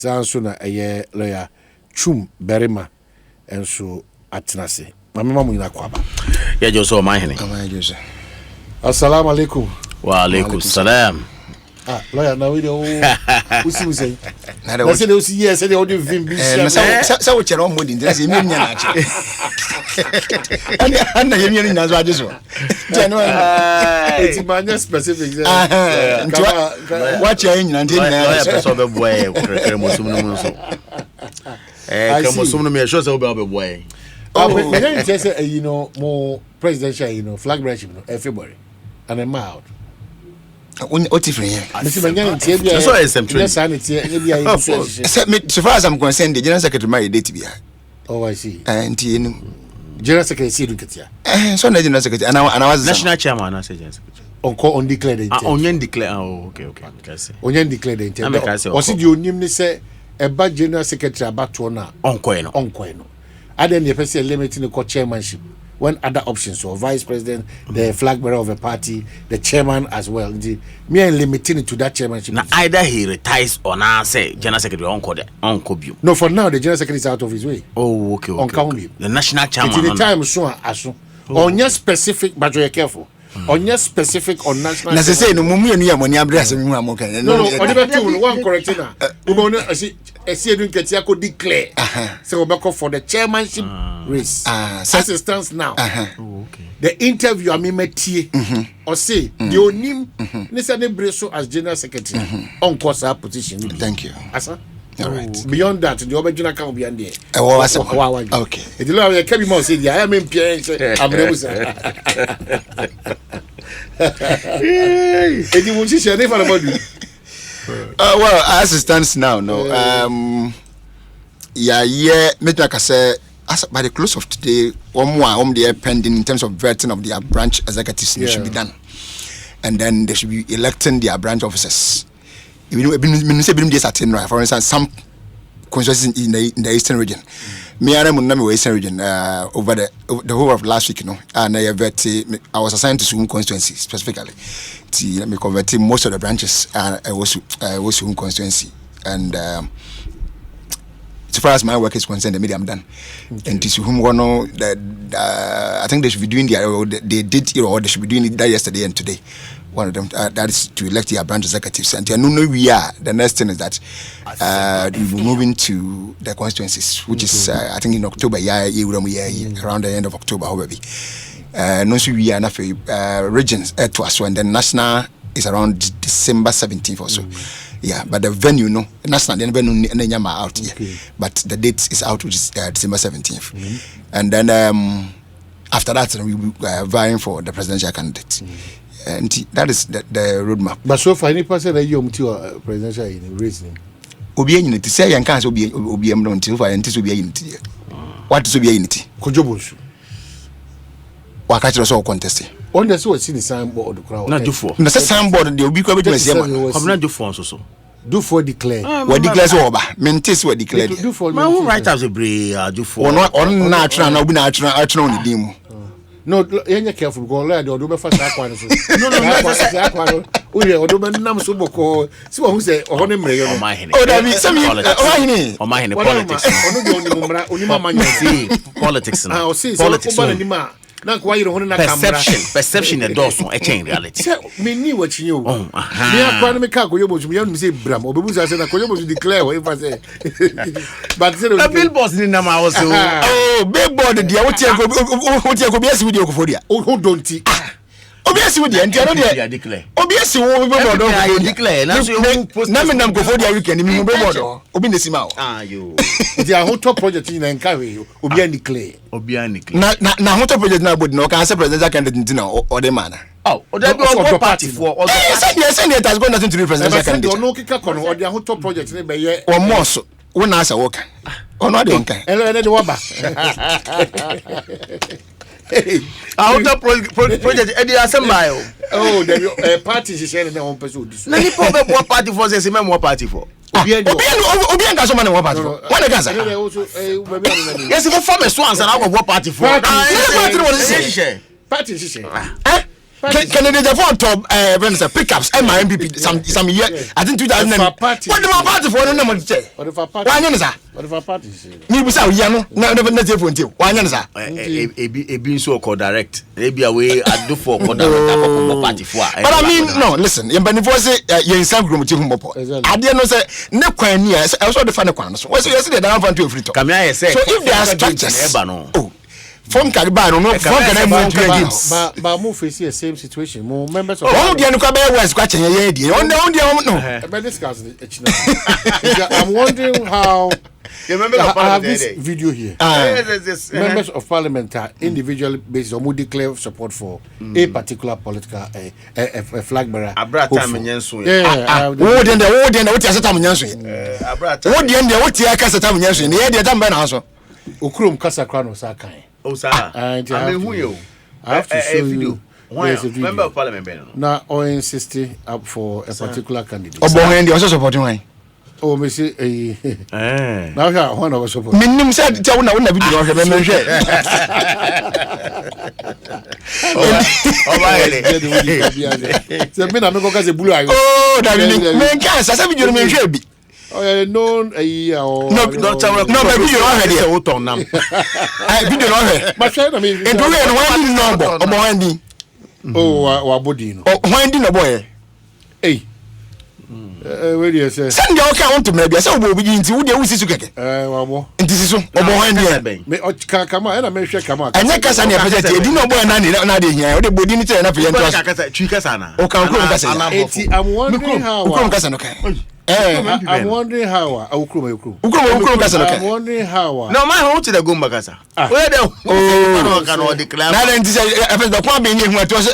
Zansuna eye lawyer Chum Berima enso atenase. Mama mu ina kwaba. Ya Joso mahene. Jose. Assalamu alaikum. Wa alaikum salam. Lawyer na we usi say. Na say they see yes say they vim bi. Say we chere on modi nti say me nya na ache. Ana yemi ni nazo ade so. It's manya specific. Watch ya nyina nti na person be boy krekere mo sum no so. Kamo sum no me sure say be boy. Me dey say you know more presidential flag branch February and I'm out. What if here? So so far as I'm concerned, the general secretary my date be. Oh, I see. And general secretary see look at ya. So the general secretary and I was national chairman I say general secretary. On declare the intent. Onyen declare. Oh, okay. Because onyen declare the intent. Was it you nim say a bad general secretary about to na onko no. Aden the person limiting the chairmanship. When other options, so vice president, the flag bearer of a party, the chairman as well. Me and limiting it to that chairmanship. Now either he retires or now say general secretary uncle you. No, for now the general secretary is out of his way. Oh, okay. The national chairman. Until the time so on your specific, but you're careful. On your specific on national. Na say no mumu enu ya money address me am okay. No, one correcting na. We see edun ketia ko declare. Say we back for the chairmanship race. As it stands now. Oh, okay. The interview metie or say the onim ne say ne breso as general secretary on course our position. Thank you. Asa? All right. Beyond that, the original can be there. Okay. It will have a carry more say I am in Pierre. I'm well, as it stands now, no. Maybe like I say, as by the close of today, one more they pending in terms of vetting of their branch executives should be done, and then they should be electing their branch officers. For instance, some constituencies in the eastern region. Me and I'm eastern region over the whole of last week, and I was assigned to Suhum constituency specifically. Let me convert most of the branches. I was Suhum constituency, and so far as my work is concerned, the media I'm done. And Suhum I think they should be doing they did or they should be doing it that yesterday and today. One of them that is to elect their branch executives, and we are. The next thing is that we'll be moving to the constituencies, which is I think in October, around the end of October, however. No, so we are enough regions to us, and then national is around December 17th or so. Yeah, but the venue, national the venue out here, but the date is out, which is December 17th, and then after that we will be vying for the presidential candidate. And that is the roadmap. But so far, any person that you presidential in raising. Obi unity say yan can obi am until for until obi unity. What is obi unity? Kojobonsu. Waka chiro so contest. On the so see the signboard the crowd. Na do for. Na signboard dey obi ko be say man. Come na do for so. Do for declare. We declare so oba. Mentis we declare. Do for. My who write as a brave do for. On na atran na obi na atran on the dim. No, you're careful. Go let the Odoba first aqua. No, we are Odoba Nam Suboko. See what who say, or on him, or my hand. Oh, that means some or my hand politics. Politics. I'll see politics. Not why you don't want to perception and also a change reality. Me knew what you knew. Me a car, you say Bram, or Babuza said, I declare if I say. But the billboards in them also. Oh, billboard, the OBS video for you. Oh, don't see. OBS with the entire declare. OBS will declare. Now, Naminam go for the weekend, you know, Obin the Simao. Ah, you. The Hoto project in Encarry, Obian declare. Now, Hoto project now would no cancer president candidate or the manner. Oh, that was party for. Yes, and it has got nothing to do with president candidate. No Kikakon or the Hoto project in a or more so. One answer walker. Or not, don't care. And then the Waba. Auto project Eddie Assemble. Oh, the party is sharing their own pursuit. Let me put one party for the same party for. Obian got so many one party. What against yes, if a farmer swans and I will party for. Party is Canada for top pickups and my MPP some year I think 2000 what the party for no money say what if a party why nza what if a party ni busa we no na na for until why nza e so call direct e be away ado for call direct party for but I mean no listen you been for say you inside group ti humbo ade no say ne kwan ni e so de fa ne kwan no so we say the down fan to free to come here say so if they are structures from Caribbean, no, from Caribbean, but move face the same situation. More members of the Anuka was scratching a year. I'm wondering how. I have this day. video here. Members of Parliament are individually based on who declare support for a particular political a flag bearer. Ukrum kasa krano sa kan. Oh sir. I mean who you? I have to show you. Yes, a video. Member of Parliament. Now, I insisting up for a particular candidate. Obohendi also supporting one. Oh, me say now here one of us support. Minim said tell na video no hwe me hwe. Se me na me go ka se bulu ayo. Oh, that me kan sa video no me hwe bi. Oh, no, no, baby, you are ready. What on them? I video no here. My friend, I mean, and do we no number? Omohandi. Oh, Wabodino. Oh, Wandi no boy. Hey. Where do you say? Send your account to maybe. So we begin to do this. Wabo. And this is Omohandi. Me come on, and I may share come on. And you can send your president. You know, boy, Nani, not in here. The body need to enough for you. I'm wondering how. I'm wondering how. I'm wondering how. No, my home to the Gumbagasa. Where the cannot declare. Now, then, the point being here, it was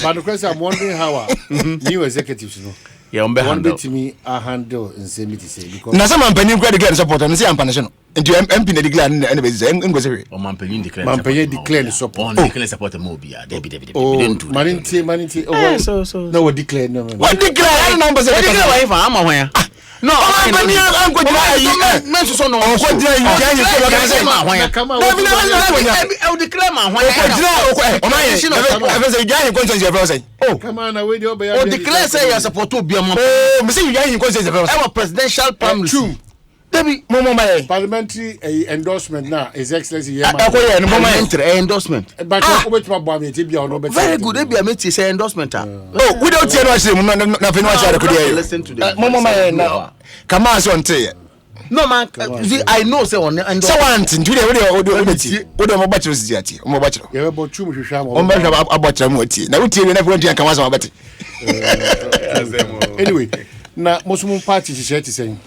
but the question I'm wondering how new executives know. Yeah, on bit to me, I handle and say me to say because now some penny get support and say I'm punishing. Into MP declare and is English. Or Mampelin declare. Mampelin declare the support. Declare support the Mobia. Debbie. Oh, Maninti. Oh, so. No, declare no. What declare numbers? I'm aware. No, I'm going to come on. I'll declare my oh, declare say you support to be a presidential primary. Debbie, Momo, parliamentary endorsement now. His Excellency endorsement. But very good. Debbie, I made say endorsement. Oh, we don't tell us nothing. Listen to them. Momo, come on, son. No man, I know say on and so one thing today we do bachelor society o bachelor you about chum hwehwa o bachelor abachelor mo tie na we tie na for ntia kan wasa mabati anyway na mosum party society saying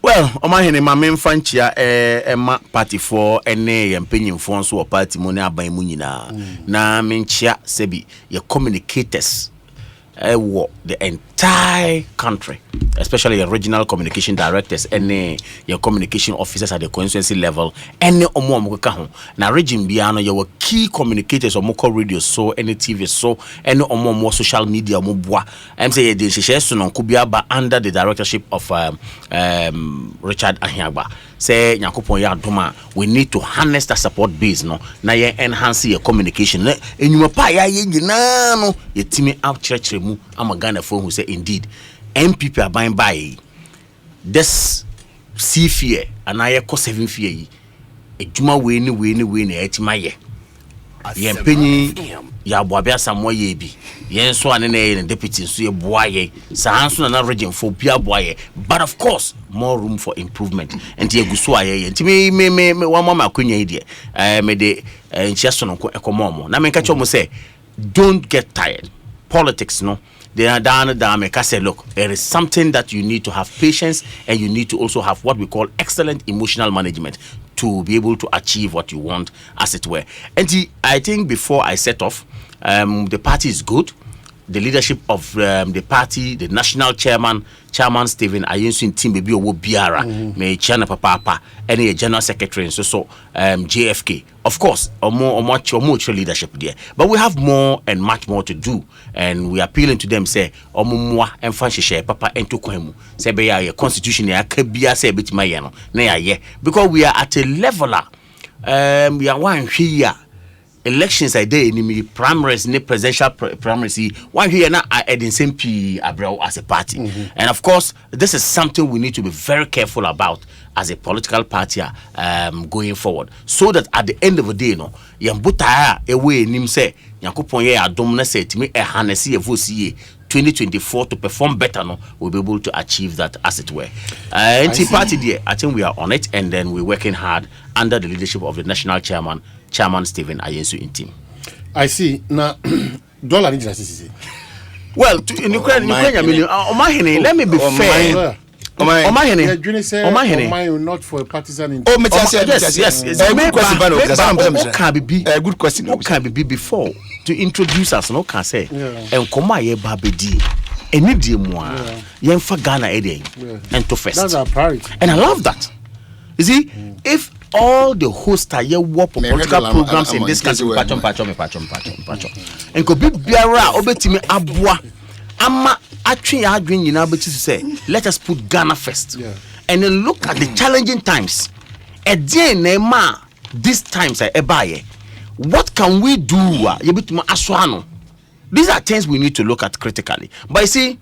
well o ma hene ma memfa nchia ma party for ene ye mpanyimfo nso o party mo ne aban mu nyina na menchia sebi ye communicators the entire country, especially your regional communication directors and your communication officers at the constituency level, any omo na region biano your key communicators or moko radio so any TV so any omo social media mobwa I'm say the sheshe no kubiaba under the directorship of Richard Ahiagba say Yakupon ya doma we need to harness the support base no na ye enhance your communication enyuma pa ya ye nyina no ye timi out church mu amagana for who say indeed MPP are buying by this see fear and I cost 7 fear ejuma we ni etima ye ye penyi ya boabia samwa ye bi ye nso ane na deputy nso ye boaye sa nso na region for bia boaye but of course more room for improvement and ye guso aye nti me wa mama akonya ide me de nchiaso no ekomomo na me nka chomo say don't get tired politics no they are down make us say look there is something that you need to have patience and you need to also have what we call excellent emotional management to be able to achieve what you want as it were. And I think before I set off the party is good. The leadership of the party, the national chairman Stephen Ayinsun team baby owo biara me chana papa any general secretary so JFK of course much leadership there but we have more and much more to do and we are appealing to them say omumwa emfa hye papa ento kwanu say be ya constitution ya ka bia say betima ye no na ya ye because we are at a leveler we are one hwe elections I day enemy primaries ne presidential primaries one here now at the same P as a party. And of course this is something we need to be very careful about as a political party going forward, so that at the end of the day no yambuta away nim say yakopon ye adom na say timi ehanese ye vosie 2024 to perform better no, we'll be able to achieve that as it were. Party there, I think we are on it, and then we're working hard under the leadership of the national chairman Stephen Ayensu in team. I see. Now, dollar interest. Well, in Ukraine, let me be fair. Not for a partisan. Yes. Good question. Good question. What can be before to introduce us? No can say. And come here, babedi. And need you more. Yen for Ghana and to first. That's our priority. And I love that. You see, if all the hosts are here work political programs in this country, and could be biara obetimi abua ama atwe adwen nyina beti say let us put Ghana first, and then look at the challenging times. Again na these times are ebaye. What can we do? Yebetuma aswano. These are things we need to look at critically. But you see,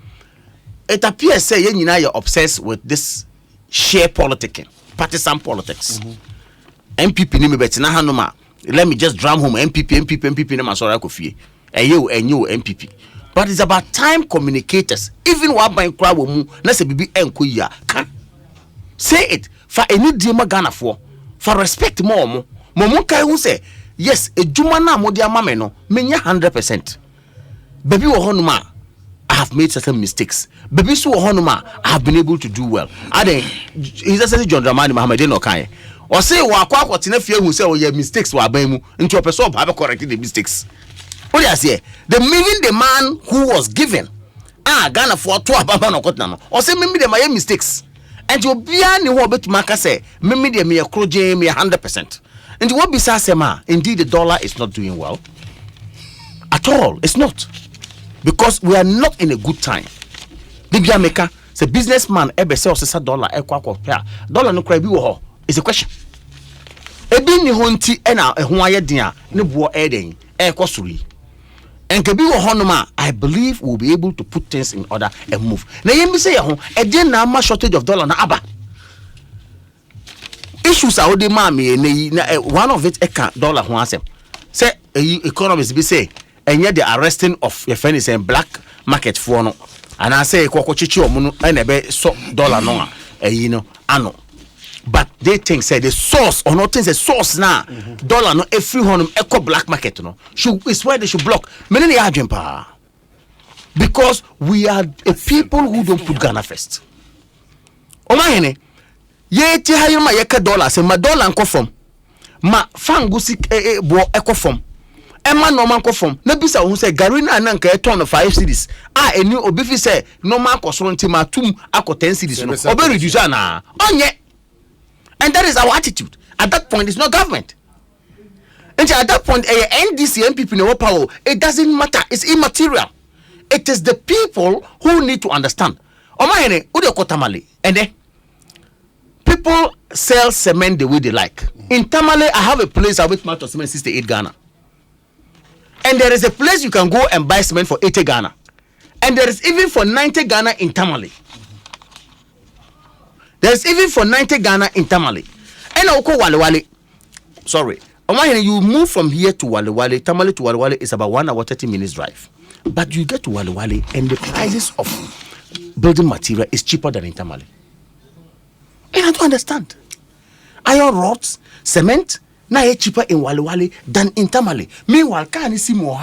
it appears say you are obsessed with this sheer politicking, partisan politics. MPP ni me betina hanoma. Let me just drum home MPP na masora kofie. Eyo MPP. But it's about time communicators. Even what by crowd mu na se bibi enko ya can say it for any dema Ghana for respect more mo kai hu say yes ejuma na mo dia mame no menya 100%. Baby wo honoma I have made certain mistakes. Baby so honoma I have been able to do well. Ade is that John Dramani Mohammed no kai. Or say wa kwa kwatena fie hu say your mistakes wa ban mu nti opeso have corrected the mistakes. What do you say? The man who was given Ghana for 2 ababa no kotna no. Or say me my mistakes. And you be ani wo betumaka say me de me kroje me 100%. And what be say ma indeed the dollar is not doing well at all. It's not, because we are not in a good time. Bibia Meka say businessman ebe say osesa dollar dollar no cry bi wo ho. It's a question. Ebi ni honti e na ehun aye den a ne bo eden e kosuri. And kebi wo honoma, I believe we'll be able to put things in order and move. Na yemi say ho e den na ma shortage of dollar na aba. Issues are the mami one of it dollar ho asem. Say economists be say enye the arresting of your friend is in black market for no. And I say kokochichi omu no na be so dollar no ano. But they think say the source or not things the source now dollar no every honum eco black market no is where they should block. Many arguing pa, because we are a people who don't put Ghana first. Omahene ye ti hayo ma yeka dollar say ma dollar nko from ma fangusi bo eco from Emma normal nko from na bisa hu say garina na nka turn 5 cedis eni obifi say normal koso nti ma tum akọ 10 cedis no obe reduce na onye. And that is our attitude. At that point, it's not government. And at that point, NDC, MPP, no power, it doesn't matter. It's immaterial. It is the people who need to understand. And then, people sell cement the way they like. In Tamale, I have a place I wait to cement 68 Ghana. And there is a place you can go and buy cement for 80 Ghana. And there is even for 90 Ghana in Tamale. There's even for 90 Ghana in Tamale. And Oko Walewale. Sorry. You move from here to Walewale. Tamale to Walewale is about 1 hour 30 minutes drive. But you get to Walewale and the prices of building material is cheaper than in Tamale. And I don't understand. Iron rods, cement, now cheaper in Walewale than in Tamale. Meanwhile, can you see more?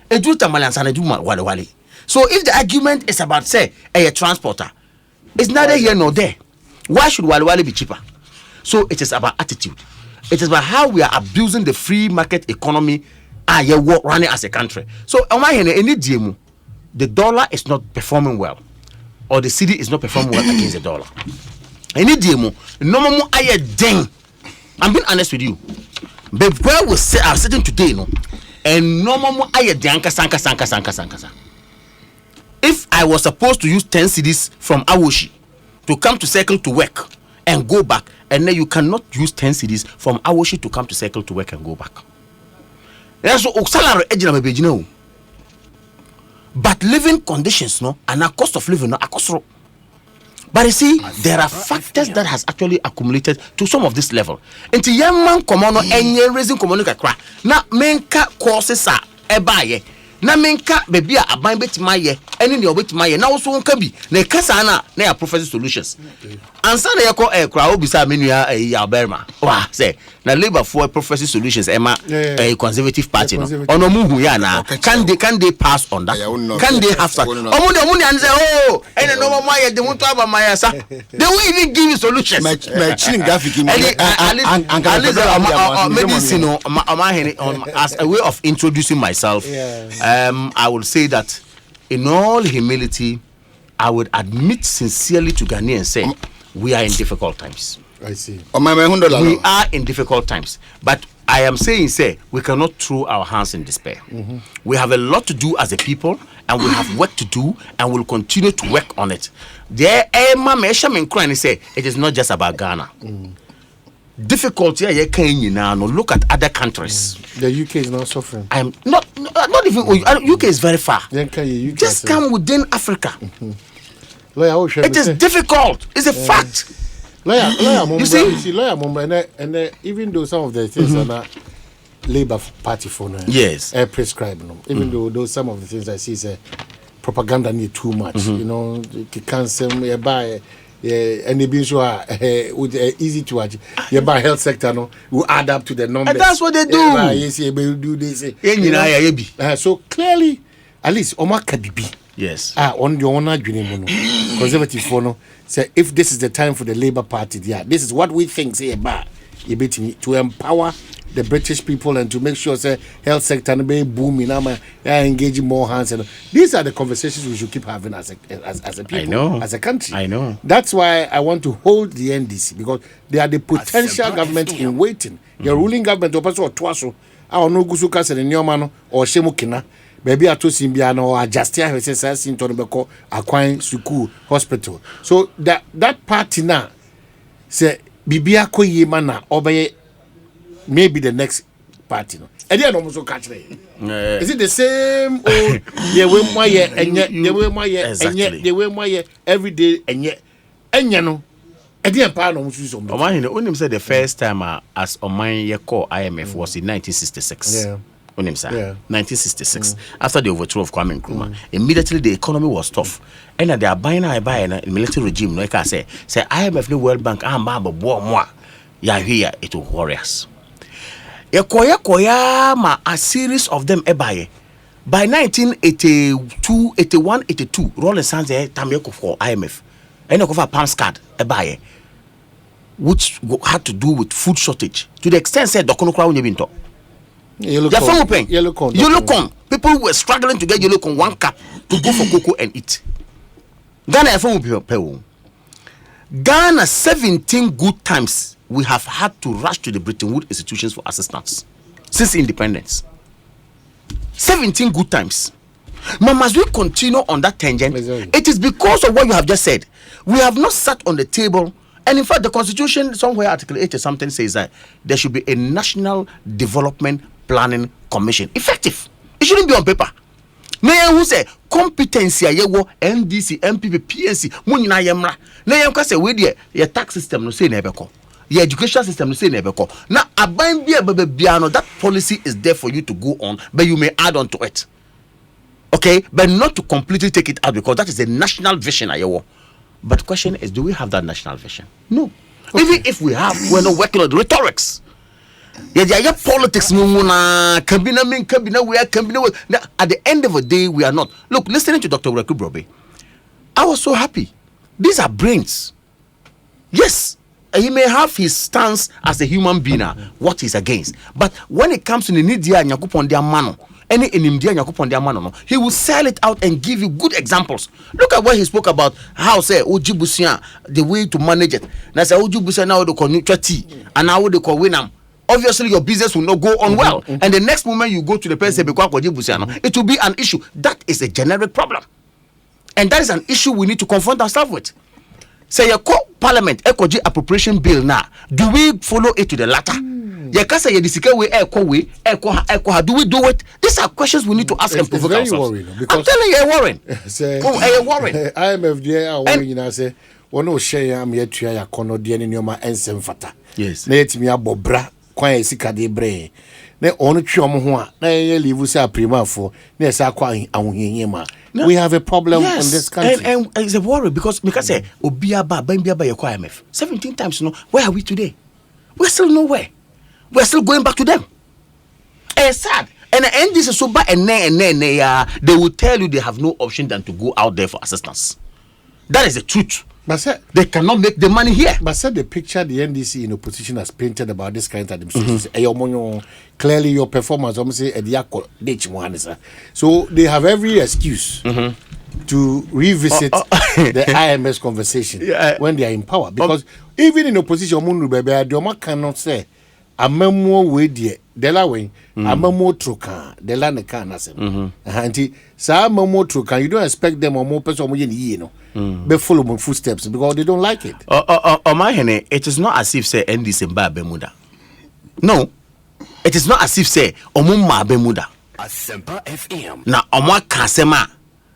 Edu Tamale and Sanedu Walewale. So if the argument is about say a transporter, it's neither here nor there. Why should Walewale be cheaper? So it is about attitude. It is about how we are abusing the free market economy running as a country. So the dollar is not performing well, or the city is not performing well against the dollar. I'm being honest with you. But where we are sitting today, and if I was supposed to use 10 cedis from Awoshi to come to Circle to work and go back, and then you cannot use 10 cedis from Awoshi to come to Circle to work and go back. Yes, so salary ejina mabejina o. But living conditions no and a cost of living no akosoro. But you see, there are factors that has actually accumulated to some of this level. Into young man komono enye raising komono kakra. Na menka courses are ebaye. Na menka baby a aban betima ye ene ne obetima ye na wo so nka bi na kasa na ya prophecy solutions. Ansa na yeko kra obisa menua ya berma. Wa say na labor for prophecy solutions ema a conservative party no. Ono mu hu ya na can they pass on that? Can they have that? Omo and say oh ene no mo ye de muntu aba maya sa. They will even give you solutions. My chin graphic medicine as a way of introducing myself. I would say that in all humility, I would admit sincerely to Ghanaians say we are in difficult times. I see. We are in difficult times. But I am saying, say, we cannot throw our hands in despair. We have a lot to do as a people, and we have work to do, and we'll continue to work on it. There, say it is not just about Ghana. Difficulty now. Look at other countries. The UK is not suffering. I'm not even UK is very far. Just come within Africa. It is difficult. It's a fact. You see, and even though some of the things are not Labour Party for now, yes, prescribed. Even though some of the things I see is propaganda need too much. You know, you can't say buy. And they be sure easy to watch. You buy health sector no will add up to the numbers. And that's what they do. Yes, they do this. So clearly, at least Omar Kadibi. Yes. On your own conservative for no. Say if this is the time for the Labour Party, this is what we think. Say about to empower the British people and to make sure say health sector be booming, engaging more hands. And these are the conversations we should keep having as a people, as a country. I know. That's why I want to hold the NDC because they are the potential government in waiting. Your ruling government or twaso, our no gusuka se nyomano or shemukina. Baby ato simbiano or adjustia he says in Tonobeko Aquine Suku Hospital. So that party now say Bibia ko yemana obey maybe the next party no. And they almost catch is it the same old the way every day and no and the empire no Oman said the first time as Oman ye call IMF was in 1966. Yeah. 1966 after the overthrow of Kwame Nkrumah. Immediately the economy was tough and they are buying a military regime no can say IMF the World Bank here it will warriors ma a series of them by 1982 81 82 Rolling Sands Tameko for IMF and of a pounds card which had to do with food shortage to the extent said Dokonokra Unyebinto yellow corn. People were struggling to get yellow corn 1 cup to go for cocoa and eat. Ghana 17 good times we have had to rush to the Bretton Woods institutions for assistance since independence. 17 good times. But as we continue on that tangent, it is because of what you have just said. We have not sat on the table. And in fact, the Constitution, somewhere Article 8 or something says that there should be a National Development Planning Commission. Effective. It shouldn't be on paper. Now who say competency yewo NDC, MPP, PNC, munina yemra. Now you can say we your tax system no say nebeko. Your education system no say nebeko. Now aban biano that policy is there for you to go on, but you may add on to it. Okay, but not to completely take it out because that is a national vision yewo. But the question is, do we have that national vision? No. Okay. Even if we have, we're not working on the rhetorics. Yeah, politics. At the end of the day, we are not. Look, listening to Dr. Reku Brobe, I was so happy. These are brains. Yes, he may have his stance as a human being, what he's against. But when it comes to the Nidia Nyakupondia Mano, he will sell it out and give you good examples. Look at what he spoke about how say Ojibusian, the way to manage it. Now say Ojibusian now they call neutral tea and now they call Winam. Obviously your business will not go on well. And the next moment you go to the person because Ojibusian, it will be an issue. That is a generic problem. And that is an issue we need to confront ourselves with. Say your parliament Ekoji appropriation bill now. Do we follow it to the latter? You can't say the way, echo, do we do it? These are questions we need to ask and provoke ourselves. Worrying, I'm telling you, worrying. Worrying. IMF there, worrying. I say, one no share am yet to ya kono de ne nyoma ensem fata. Yes. Na yetimi abobra kwan esika de bre. Na onu twi omo ho a na ye leave say prima for na esa kwa ahohyenye ma. We have a problem in this country. And it's a worry because say obiaba bambiaba ye kwa IMF 17 times no. Where are we today? We're still nowhere. We're still going back to them. It's sad. And the end this is so bad and they will tell you they have no option than to go out there for assistance. That is the truth. But they cannot make the money here. But the picture the NDC in opposition has painted about this kind of administration, clearly your performance almost say so they have every excuse to revisit the IMS conversation when they are in power. Because even in opposition, Mundu cannot say a memo with the lawing, a memo truka, the land can anti some memo truka, you don't expect them or more person, you know. They follow my footsteps because they don't like it. It is not as if say NDC Mba Bemuda. No, it is not as if say Omumma Bemuda. Asempa FM. Na Omwa Kasema,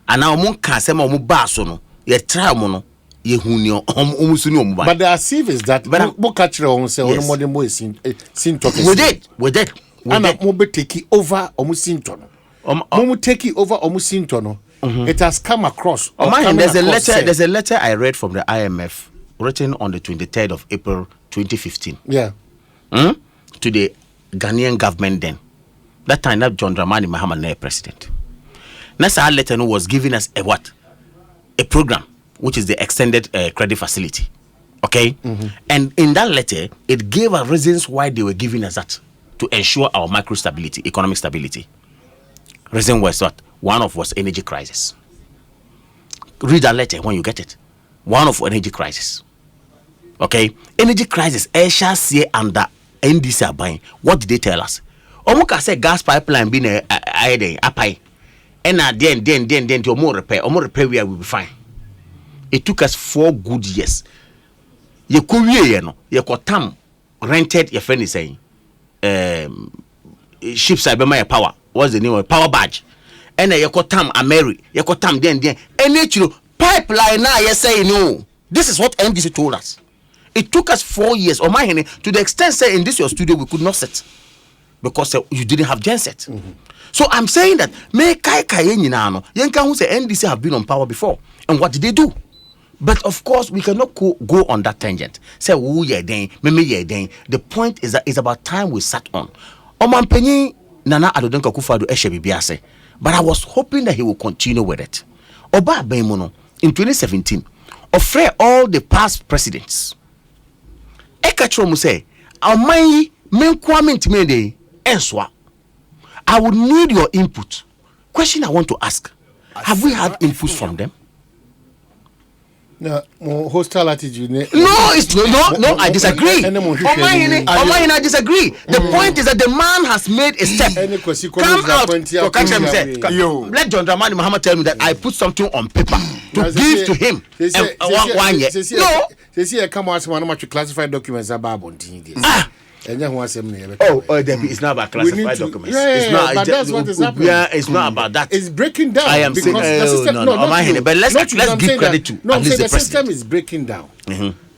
and now Omun Kasema Omubasono, ye Tramono, ye Hunio, Omusuni. But the as if is that Bokatra on say on more than sin talking. We did. And Mobe take it over Omusintono. Momu take it over Omusintono. It has come across. There's a letter I read from the IMF written on the 23rd of April 2015. Yeah. To the Ghanaian government then. That time that John Dramani Mahama was president. That's our letter was giving us a program, which is the extended credit facility. Okay? And in that letter, it gave us reasons why they were giving us that to ensure our macro stability, economic stability. Reason was what? One of was energy crisis. Read that letter when you get it. One of energy crisis. Okay? Energy crisis. Asia say under NDC are buying. What did they tell us? Omuka say gas pipeline being a pay. And then to more repair we will be fine. It took us 4 good years. You kotam rented your friend is saying ships are by power. What's the name of power badge? And Yakotam Ameri, Yakotam then. And natural pipeline now, you say no. This is what NDC told us. It took us 4 years, or my honey, to the extent say in this your studio we could not sit because you didn't have genset. So I'm saying that me kai yenano, yenka who say NDC have been on power before. And what did they do? But of course we cannot go on that tangent. Say who ye then, me ye then. The point is that it's about time we sat on. Omanpenyi Nana Adonka Kufado Eshe Bibiase. But I was hoping that he will continue with it. Oba Beimono in 2017, offer all the past presidents. Ekachromu say, "Amai menkwament mede enswa." I would need your input. Question I want to ask: have we had inputs from them? No, more hostile attitude. No, I disagree. I disagree. The point is that the man has made a step. Come out. Let John Dramani Mahama tell me that I put something on paper to give to him. 1 year. No. They say I come out one much classified documents about this. It's not about classified documents. It's not. But that's what is happening. Yeah, it's not about that. It's breaking down. I am saying but let's give credit to at least the system is breaking down.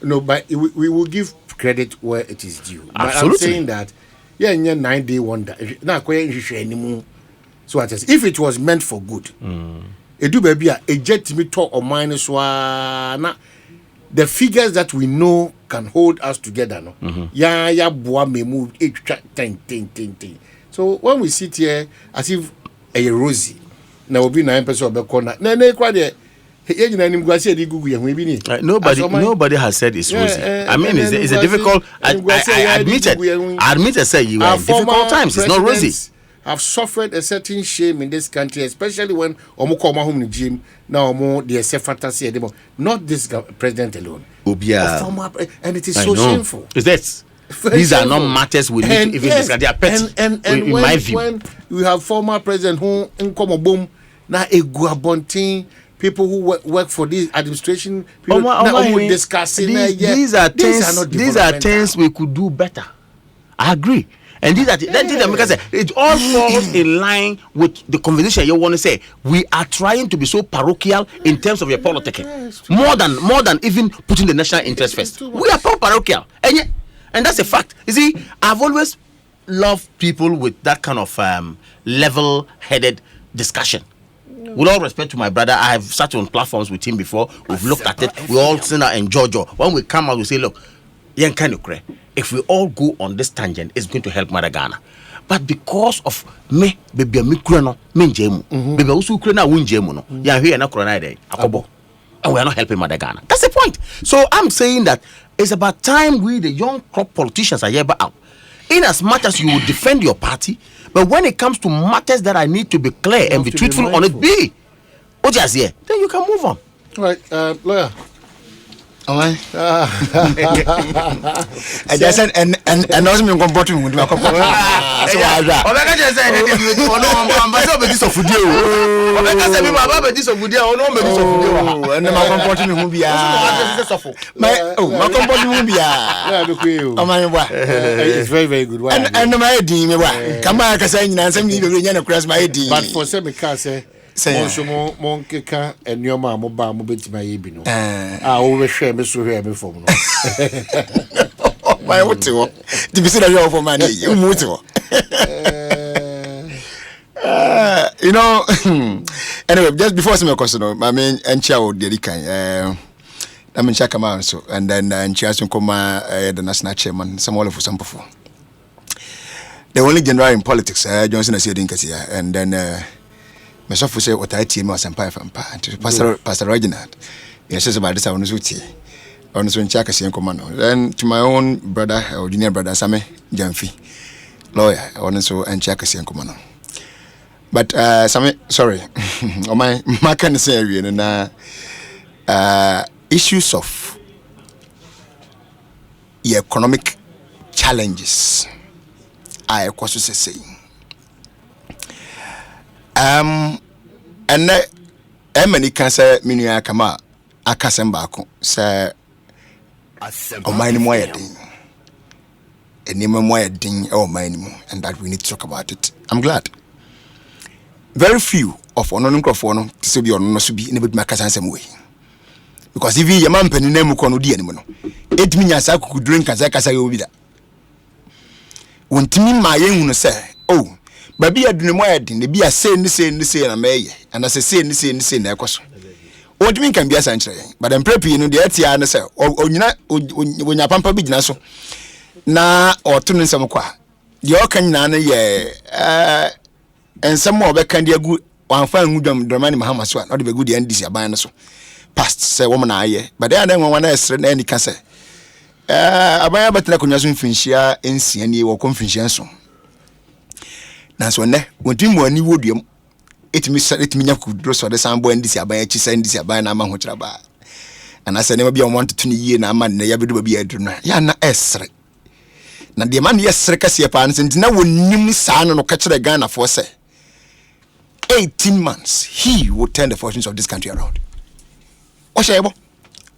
No, but we will give credit where it is due. But Absolutely. I'm saying that 9-day wonder. Now, so if it was meant for good, it do baby a jet me talk or minus one. The figures that we know can hold us together, no. Boa may move 10. So when we sit here as if a rosy, now will be 9% of the corner. Nobody has said it's rosy. I mean, it's a difficult. I admit, say you are in difficult times. It's not rosy. Have suffered a certain shame in this country, especially when Omo come home in the gym. Now Omo they say fantasy anymore. Not this president alone. And it is so shameful. Is that? These are not matters we need to even discuss. They are pets. And in my view, when we have former president who come boom now a guabontin. People who work for this administration, people discussing these are things we could do better. I agree. And these are it all falls in line with the conversation you want to say. We are trying to be so parochial in terms of your politicking, more than even putting the national interest first. We are parochial, and that's a fact. You see, I've always loved people with that kind of level-headed discussion. With all respect to my brother, I have sat on platforms with him before. We've looked at it. We all sit and enjoy. When we come out, we say, look, if we all go on this tangent, it's going to help Ghana. But because of me, baby, me kreno, me njemu, baby, also krena win jemu no. Yeah, here na krona ide, akobo, and we are not helping Ghana. That's the point. So I'm saying that it's about time we, the young crop politicians, are here out. In as much as you will defend your party, but when it comes to matters that I need to be clear and be truthful on it, then you can move on. All right, lawyer. I just said, and also me comporting with my comporting. So I just said, I'm this of Fudio. This of Fudio, no, and my comporting will be my comporting will be it's very, very good. And my idea, come back as I know, some people across my idea. But for some, say monkey and your mamma bam bit my ebino. I always share me so here before. My what to be said for money, you move to. You know, anyway, just before some question, my main and chow dedican. I mean, check them out so, and then Chairson Koma, the national chairman, some all of some before. The only general in politics, Johnson said in Cassia, and then. Myself say what I team was and Pastor Reginald. Yes, says about this I want to on so in Chakas and commando. Then to my own brother or junior brother Sammy Jamfi, lawyer, on so and Chakas and commando. But Sammy, sorry, on my can say and issues of economic challenges. I was saying. And many can say Minia Kama Akasembaku say oh my more ding and name more ding oh my and that we need to talk about it. I'm glad. Very few of Onon Crofono to be on no to be in a bit Macasan way. Because if you man penny name Konudi anymore, 8 minutes I could drink as I can say over that. When Timmy my young say, oh. Baby, I do more than the be a say, and may, and as I say, na question. What do you mean can be a century? But I'm prepping the Etiana say, or you not when your pampa big naso na or tuning some qua. Your can nana ye, and some more back can be a good one fine good Dramani Mahamas one, not be good end this year by so. Past say woman I ye, but there then one else any can say. I buy a better conjunction finchia in Siani or confusion. Na so ne wonti mu ani wodiem etimi nya kudro so de sambo ndisi aban achi sa ndisi aban na ma ho kira ba ana se ne ma bia want to ne yie na ama ne ya bedu ba bia adru na ya na esre na de man yesre kase pa nse ntina wonim sa no ka kira Ghana for say 18 months he will turn the fortunes of this country around. Oshebo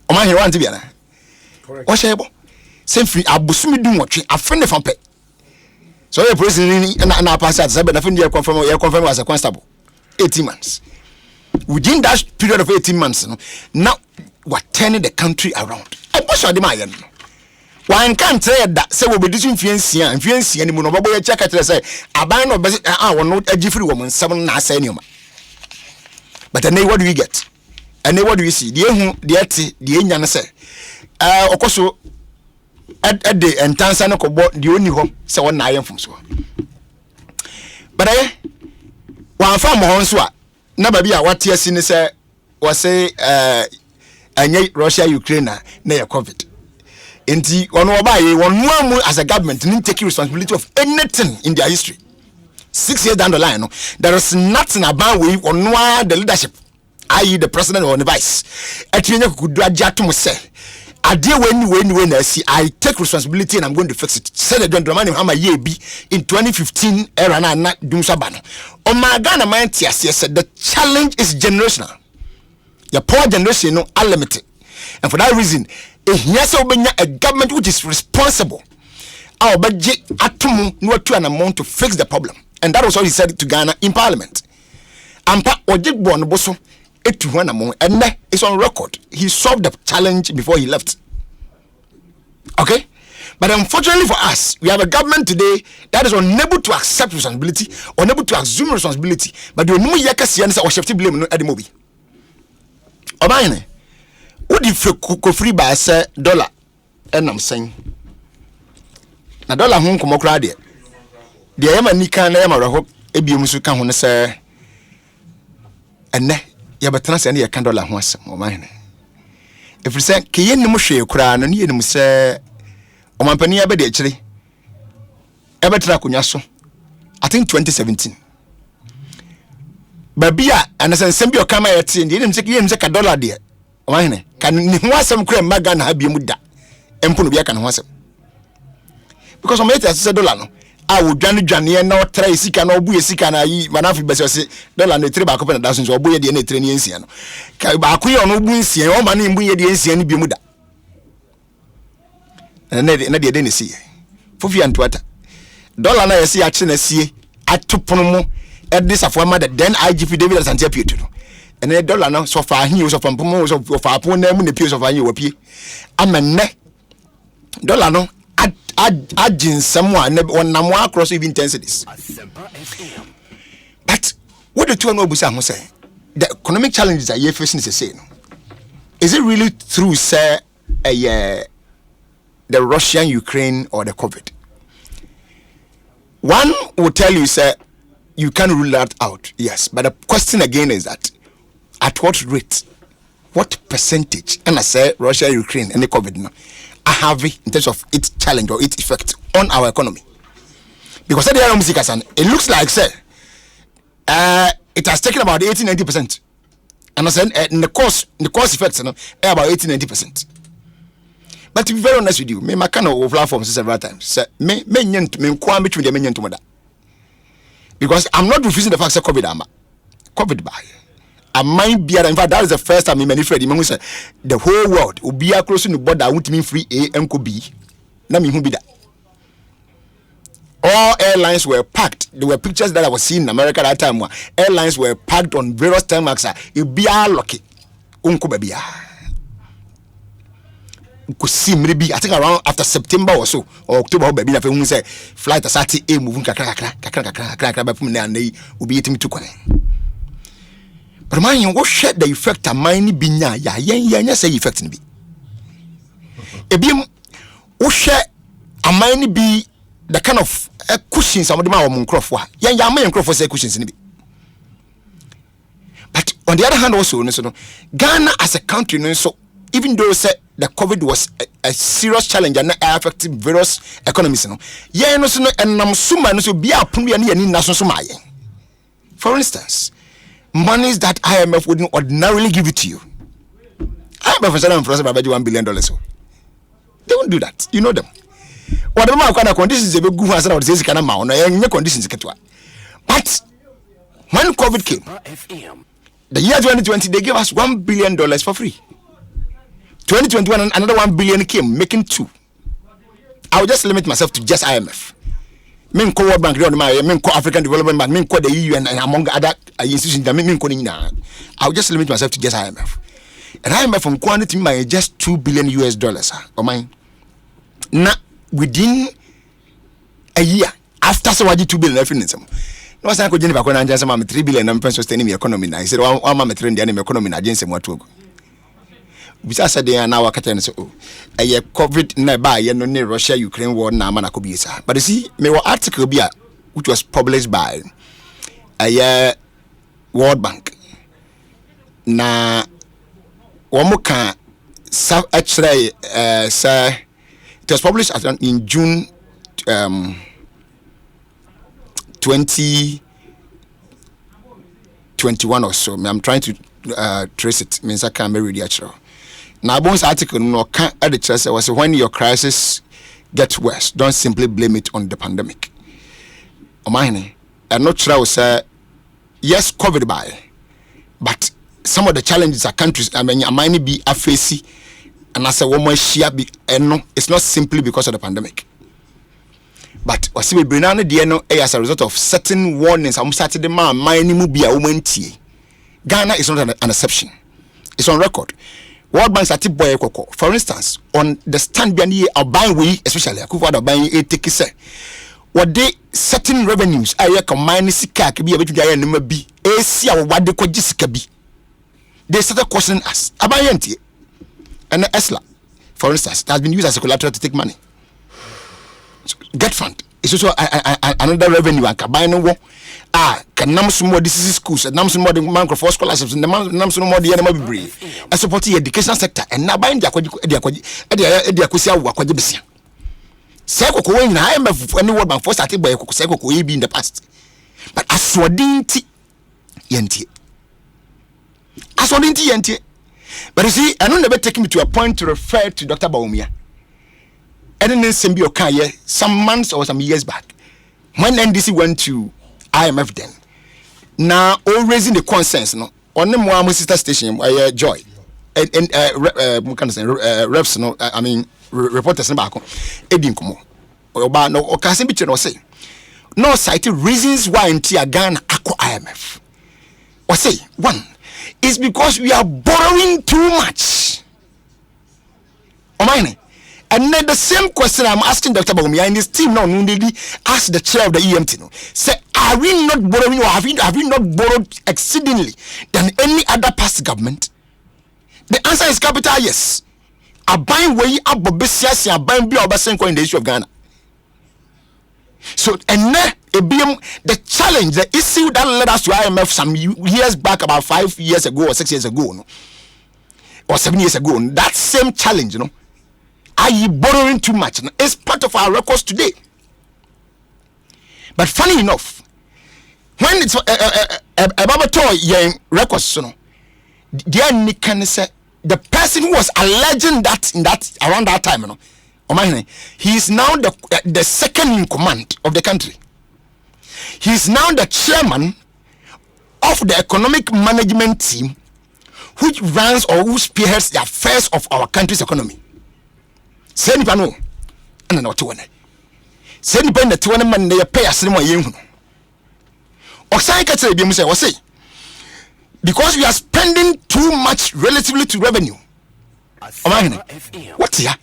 o ma here want bia na correct oshebo se free abusumi du nwotwe afene fampe. So the president and pass at 7 year confirm as a constable. 18 months. Within that period of 18 months, now we're turning the country around. I push on the Mayan. One can't say that say we'll be doing fiancé and Monobo check at say a band of our not a Jeffrey woman, 7 Nasenium. But then what do we get? And then what do we see? The Indian say, Okoso. At the entansa no kobo the only home say one na from so but one farm hon so na ba bia what year sin say was say anye Russia Ukraine na ya COVID enti one oba ye one mu as a government didn't take responsibility of anything in their history. 6 years down the line no, there is nothing about we on the leadership, i.e. the president or the vice etinya kudu ajatum say Adia when I see I take responsibility and I'm going to fix it. Said the Dramani Hama Yebi in 2015 era na dum sabano. On my Ghana mind said the challenge is generational. Your poor generation no unlimited. And for that reason, a government which is responsible our budget atomu no to an amount to fix the problem. And that was what he said to Ghana in Parliament. Ampa Ojit Bon Boso to one amount, and it's on record. He solved the challenge before he left. Okay? But unfortunately for us, we have a government today that is unable to accept responsibility, unable to assume responsibility. But the new Yakasian or Shefty blame at the movie. Obaine, what if you free by $1 and I'm saying, na dollar home come crowd there. The Yama Nika na Yama hope Ebiumusu can one say, and ne Yabatana and ya $1 once or mine. If you say Kiyen Mushe crown and you say, O Mampania Bedi actually, Ebetra Kunyaso, I think 2017. Babia and as I send your camera at the didn't take $1 dear. Mine can you want some cream Magan Habimuda and Punubia can want some. Because I'm $8 I would Johnny and no try sick and obu sick and I manafi besi dollar ne treba couple thousands or boy the training ensian. Kabaku on obunsi o mani mbuye the ensian bimuda. And na de den see. Fufi antwata. Dollar na yesi ache na sie atopono at this afoma the then IGP David Santia Pietro. And the dollar now so far he so from pomo so for upon them the piece of an you amene dollar no Adjin someone on Namwa across even intensities. But what the two know say the economic challenges that you're facing is the same. Is it really through say the Russian Ukraine or the COVID? One will tell you say you can't rule that out, yes. But the question again is that at what rate, what percentage, and I say Russia, Ukraine, and the COVID now have in terms of its challenge or its effect on our economy? Because it looks like say it has taken about 80-90%, and I said the cost effects about 80-90%. But to be very honest with you, me kind of platforms several times say me between the because I'm not refusing the fact that COVID by. I might be, in fact, that is the first time in many friends, the whole world will be close to the border, won't mean free A and could be. Let me be that. All airlines were packed. There were pictures that I was seeing in America at that time where airlines were packed on various tarmacs. You'll be lucky. Unko baby. Could see maybe I think around after September or so or October, baby. If you say flight as a moving will be eating to but man, you shed the effect of mine binya ya say effect in be. Ebim wo share a mine be the kind of cushions some of them are muncroft. Ya man crop say cushions in be. But on the other hand also no Ghana as a country no so even though say the COVID was a serious challenge and affecting various economies no. Ya no so no enam suma no so bia punu ya ni naso suma ye. For instance, monies that IMF wouldn't ordinarily give it to you. IMF is about $1 billion. They won't do that. You know them. Whatever kind of conditions they go as I say can amount no conditions. But when COVID came, the year 2020 they gave us $1 billion for free. 2021 another $1 billion came, making 2. I will just limit myself to just IMF. Men co World Bank, men co African Development Bank, men co the EU and among other institutions that men co Nina. I'll just limit myself to just IMF. And IMF from quantity my just $2 billion or mine. Now within a year after so what $2 billion referendum. No one could Jennifer Conan just $3 billion and sustaining the economy. I said, "Oh, I'm a trend the economy against what to go." Bisa said they are now catching so a COVID nearby, no Russia Ukraine war na man could be sa. But you see, me article be which was published by a World Bank. Na wamuka actually say it was published in June 2021 or so. I'm trying to trace it. Means I can't read the actual. Now, Bon's article no can edit was when your crisis gets worse, don't simply blame it on the pandemic. Mine, I'm not sure I will say yes, COVID by, but some of the challenges our countries, I might be a facey, and I say one more share be, and no, it's not simply because of the pandemic. But was we bring on the as a result of certain warnings. I'm starting the man, my name be a woman. Ghana is not an exception. It's on record. World Bank started boy koko. For instance, on the stand behind a buying we, especially a couple of buying a take say, what they certain revenues I combine sika be a bit number B. A see what they call Jessica B. They started questioning us. Abayenti and Esla, for instance, that has been used as a collateral to take money. Get fund. It's also another revenue and combine war. Can nam some more disease schools and nam some more the man for scholarships and the nam some more the animal be I support the education sector and now buying the Akusia Wakajibisia. Seko in IMF any word bank for started by Seko be in the past. But as Swadinti Yenti. As Swadinti Yenti. But you see, I don't never take me to a point to refer to Dr. Baumia. And then Symbio Kaya some months or some years back. When NDC went to IMF then. Now all raising the concerns no on the more sister station Joy and reps no I mean reporters back Edin Kumo or no or can be say no cited reasons why in Ghana Aqua IMF or say one is because we are borrowing too much. And then the same question I'm asking Dr. Bagumia and his team now newly ask the chair of the EMT no say are we not borrowing or have we not borrowed exceedingly than any other past government? The answer is capital yes. A buying way up Bobesias and buying be Obasenko in the issue of Ghana. So and then the challenge, the issue that led us to IMF some years back, about 5 years ago or 6 years ago, no? Or 7 years ago, that same challenge, you know. Are you borrowing too much? It's part of our records today. But funny enough, when it's about your records, you know, the person who was alleging that in that around that time, you know, he is now the second in command of the country. He is now the chairman of the economic management team, which runs or who spearheads the affairs of our country's economy. Say ni pano ana na otuwane say ni ben na tuwane man na pay asemo yenhu osan ka tell bi mu say o say because we are spending too much relatively to revenue. What here?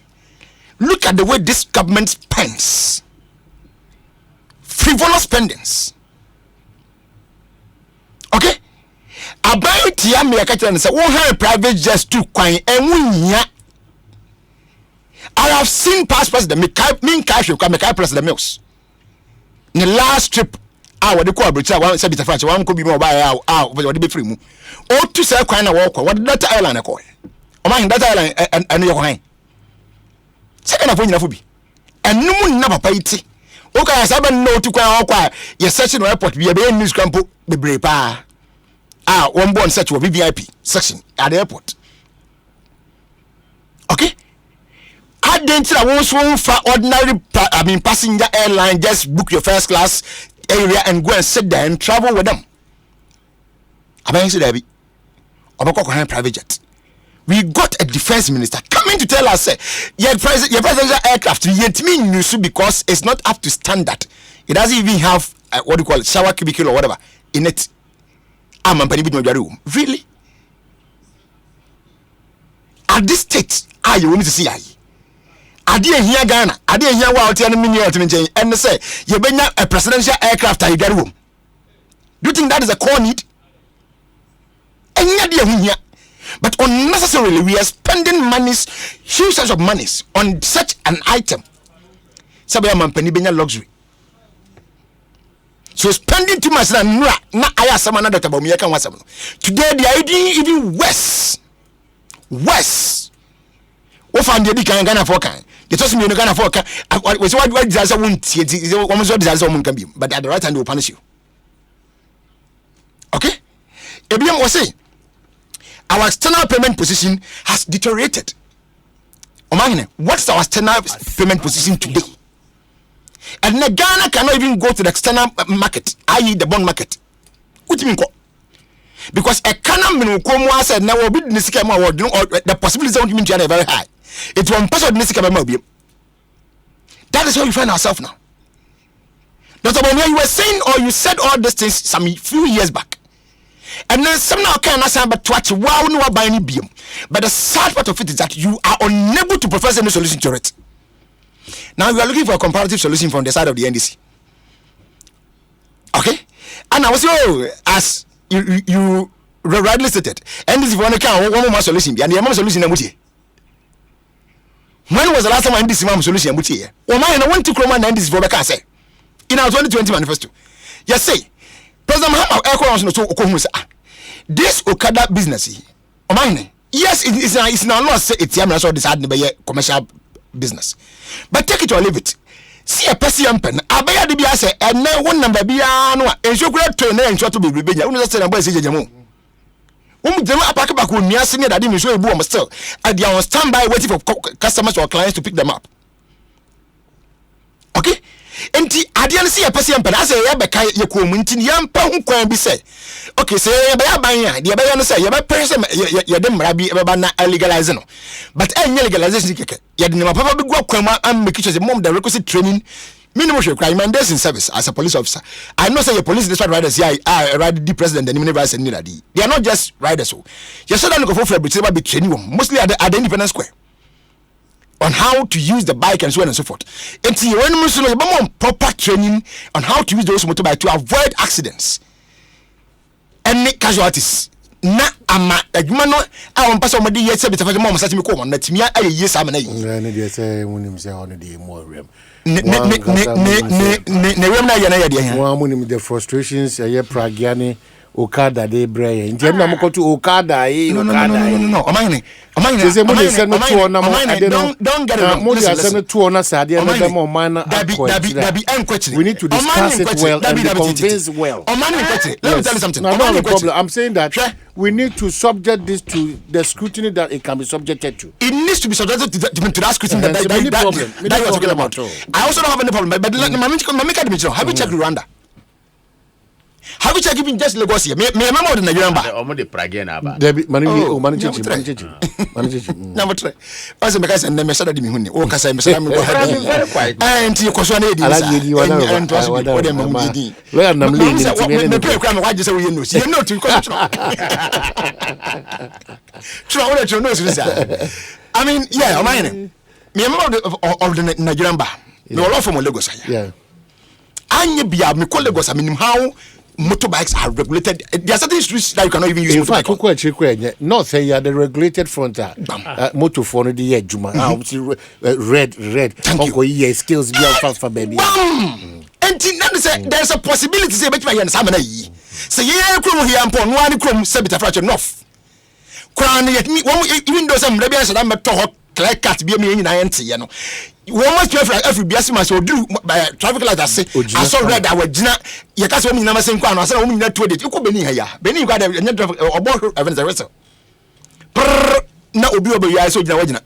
Look at the way this government spends. Frivolous spendings. Okay? About here me ka tell say won have private jets too kwan enwunya. I have seen past president me president Mills. In the last trip, I call Britain one said French one could be more by what be free. Oh, to say kind of walk. What that island I call? Oh my, that island and your wine. Second of all, be and no one never pay it. Okay, I said no to quite your section airport be a very news campo be brave. One born such a VVIP section at the airport. Okay. I didn't want for ordinary passenger airline just book your first class area and go and sit there and travel with them. I said Debbie, private jet. We got a defense minister coming to tell us say your presidential aircraft yet mean news because it's not up to standard. It doesn't even have what do you call it, shower cubicle or whatever in it. Really? At this state, you want to see I didn't hear Ghana. I didn't hear what and they say you bring a presidential aircraft at your room. Do you think that is a core need? And yet, but unnecessarily we are spending monies, huge sums of monies on such an item. Luxury. So spending too much na I have some another about me. Today they are even worse. Worse. What found the Ghana for can? It doesn't mean Ghana for can. What disaster won't almost what disaster can be, but at the right time they will punish you. Okay? ABM was saying our external payment position has deteriorated. What's our external payment position today? And Ghana cannot even go to the external market, i.e. the bond market. What do you mean? Because a economy said now will be the possibilities of mean are very high. It won't pass on this. That is where we find ourselves now. Dr. Bonia, you were saying or you said all these things some few years back. And then some now can answer but watch wow no buy any beam. But the sad part of it is that you are unable to profess any solution to it. Now you are looking for a comparative solution from the side of the NDC. Okay? And I was as you rightly stated, NDC for one more solution, and the amount solution in Muti. When was the last time NDC solution in Muti? Or mine, I went to Chroma and NDC for the Case. In our 2020 manifesto. Yes, say, President Mahama Ekosiisen so Okohunsa. This Okada business, mine. Yes, it's now not say it's so decided by commercial business. But take it or leave it. See a person pen, Abaya de Biase, and now one number Biano, and so great to name to be rebellion. Only say about Jamu. Apakabaku, near senior that didn't show a boom still. And they are on standby waiting for customers or clients to pick them up. Okay? And I didn't see a person pen. I say, Yabaka, Yakumintin, Yam Pong be say. Okay, say, Yabaya, the Abaya say, Yabaka, Yadam Rabbi, Abana, legalizing. But any legalization, Yadin, Papa, go Kwama, and make it a mom the requisite training. Minimum crime and days in service as a police officer. I know say a police district riders here are ride the president and the and Niladi. They are not just riders. So you should look for be training mostly at the Independence Square on how to use the bike and so on and so forth. And see when Muslim proper training on how to use those motorbike to avoid accidents and make casualties. Na ama adwuma no a won pasa omade yetse bitafa mom sati me ko won na timia aye yes amana yi ne de say wonim say hono de mo rem ne rem na ye na ye de han wa munim the frustrations ye pragiane Okada de breye nti na mo kotu Okada no omane say mo de say no to na mo ade no don't get it wrong mo de say no to na sa ade no dem o man na we need to discuss it well and convince well omane let me tell you something no problem I'm saying that we need to subject this to the scrutiny that it can be subjected to. It needs to be subjected to that scrutiny that you're talking about. I also don't have any problem, but have you checked Rwanda? Have you checked even just Lagos here? Me remember the Nigerian bar. Almost Prague na ba. Debi manage. Number 3. As me kasa na me sada di mi huni. O kasa me sada me go ha. And you koso na edi sa. And trust me, o dem mu di. Where am le ni ti me pray kwa me waje say we no. You know to koso. True, what you know is I mean, yeah, am I in? Me remember of the Nigerian bar. No law from Lagos here. Yeah. Anya bia me call Lagos I mean how motorbikes are regulated. There are certain streets that you cannot even use. In fact, not say you are the regulated front. Motor for the juma. Red. Thank you. Skills be fast for baby. And there's a possibility say bet my samana yi. Say yeah, krom here upon one krom sebita fracture enough. Crown yet me even though some rebels that met to clear cat be me in ante, you know. One must pay for every bias or do by traffic light. I say, I saw red. I was Gina. You can't say, I'm saying, I said, I'm not to it. You could be here. Benny got a net of a bottle of a vessel. No, be I saw you.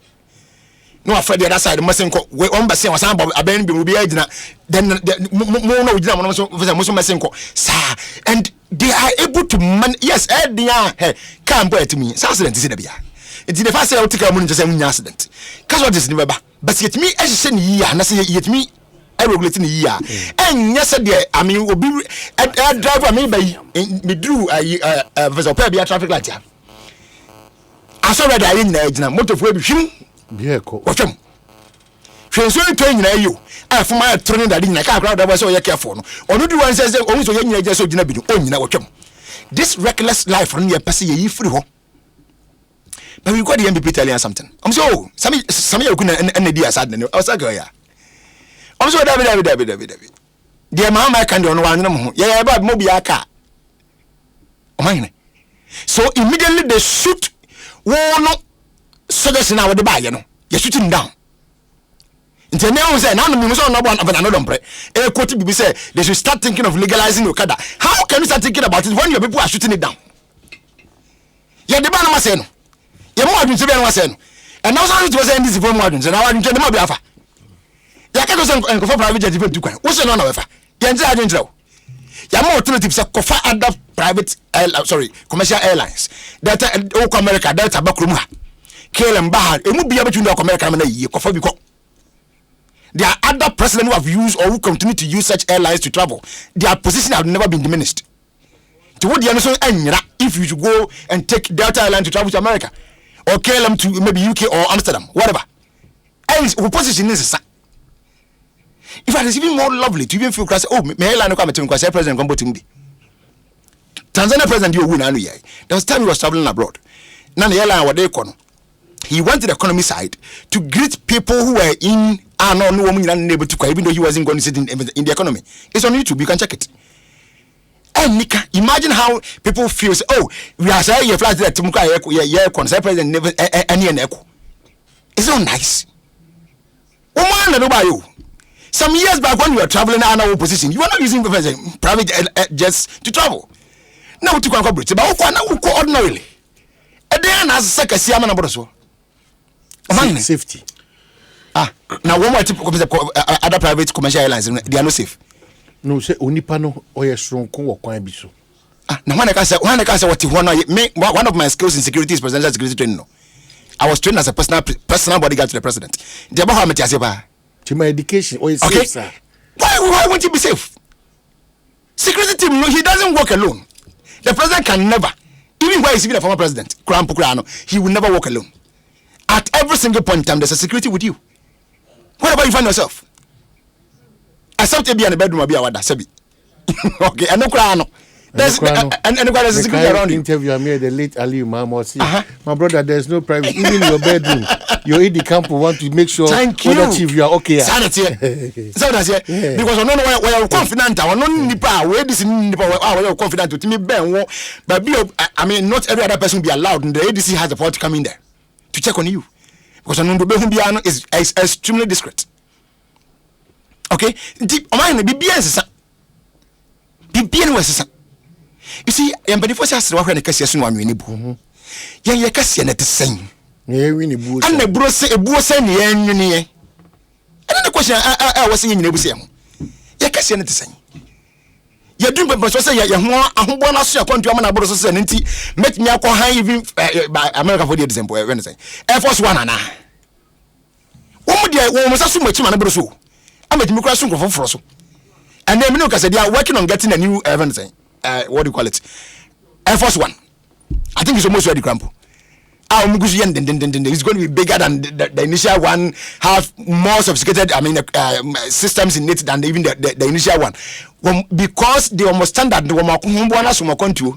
No, afraid the other side mustn't go. We on Bassin was about a band will be agent. Then no, sir, and they are able to man. Yes, they are. Hey, come boy to me. Accident is in the beer. It's the first I'll take a moment to say accident. Casualties never. But yet me as you say year, and I say yet me a regulating year. And yesterday, I mean, will be a driver maybe me drew a vessel a traffic light. I saw that I didn't know motor for him. Yeah, watch him. She's only training you. I for my training that didn't crowd that was so careful. Or no one says only so young just so you know watch him. This reckless life from your passy free home. But we got the MPP telling us something. I'm so some you couldn't end the aside. I was like, yeah. I'm so David. Dear Mamma can do one. Yeah, about Mobiaka. So immediately they shoot one suggestion out the buy, you know. You're shooting down. Until now, say, none of me was on one of another umbre. A quote to be said, they should start thinking of legalizing Okada. How can you start thinking about it when your people are shooting it down? Yeah, the banner was saying. You more than 7 was saying. And now it was saying this for modern, and I didn't tell them about it. You can't go for private jet to go. What's the other? You didn't know. You more alternatives for other private, commercial airlines. Delta America, Delta Bakruma, KLM Bahar, it would be able to know America and you could. There are other presidents who have used or who continue to use such airlines to travel. Their position have never been diminished. To what the answer if you should go and take Delta Airline to travel to America or KLM to maybe UK or Amsterdam, whatever. And position is if it is even more lovely to even feel class, oh, my airline come to me because president come to me. Tanzania president you win anu yai. There was time he was traveling abroad. Now the airline what they call. He went to the economy side to greet people who were in no woman able to even though he wasn't going to sit in the economy. It's on YouTube, you can check it. And Nika, imagine how people feel. Say, oh, we are saying your flight there to Muka, yeah, concern president never any echo. It's so nice. Woman, I know about you. Some years back when you were traveling in our position, you were not using private jets to travel. Now to conquer Brits, but ordinarily. And then as a second, see, I'm not so. Safety. Now one more tip other private commercial airlines, they are not safe. No, say Unipano or a strong co or quite biso. Now one I say what one of my skills in security is presidential security training. I was trained as a personal bodyguard to the president. To my education, or okay. Safe, sir. Why won't you be safe? Security team, he doesn't work alone. The president can never, even when he's even a former president, he will never work alone. At every single point in time, there's a security with you. Wherever you find yourself. Except to be in the bedroom, I'll be a wada, Sebi. Okay, and no crown. There's a security around you. Interview I made the late Ali Mamo. My brother, there's no private. Even in your bedroom, your aide camp want to make sure chief you are okay. Sanity. So that's it. Because I don't know where you're confident. I don't know where this is confident to me. But I mean, not every other person will be allowed. And the ADC has the power to come in there to check on you. Because I know the is extremely discreet. Okay? You see, I'm very first when the Cassian one winnie boo. Yan Cassian at the same. Winnie boo. And the bro say a boo send ye. And then the question I was saying in the museum. Cassian at the same. You do, but say you're more a home bonus upon to Amana Bros and make me alcohol high even by America for the example. Air Force One and I. One day, one was so much man broso. I'm at Mukrasun for Frosso. And then Minuka said they are working on getting a new what do you call it? Air Force One. I think it's almost ready, Crampo. It's going to be bigger than the initial one, have more sophisticated, systems in it than even the initial one. Because they almost standard, the woman who country.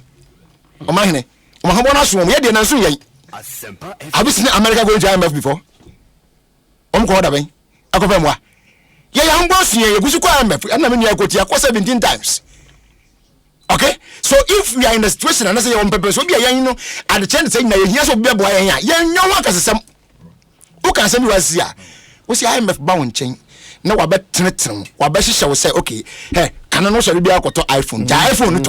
Have you seen America going to IMF before? I'm boss here, you go IMF, and I mean, you go 17 times. Okay, so if we are in a situation and I say on purpose, we are at the chance saying that here's what we are boy, no one can say some who can say was here. We see IMF bound chain. No, I bet Trinity, or Bessie shall say, okay, hey, can I know shall be out to iPhone? iPhone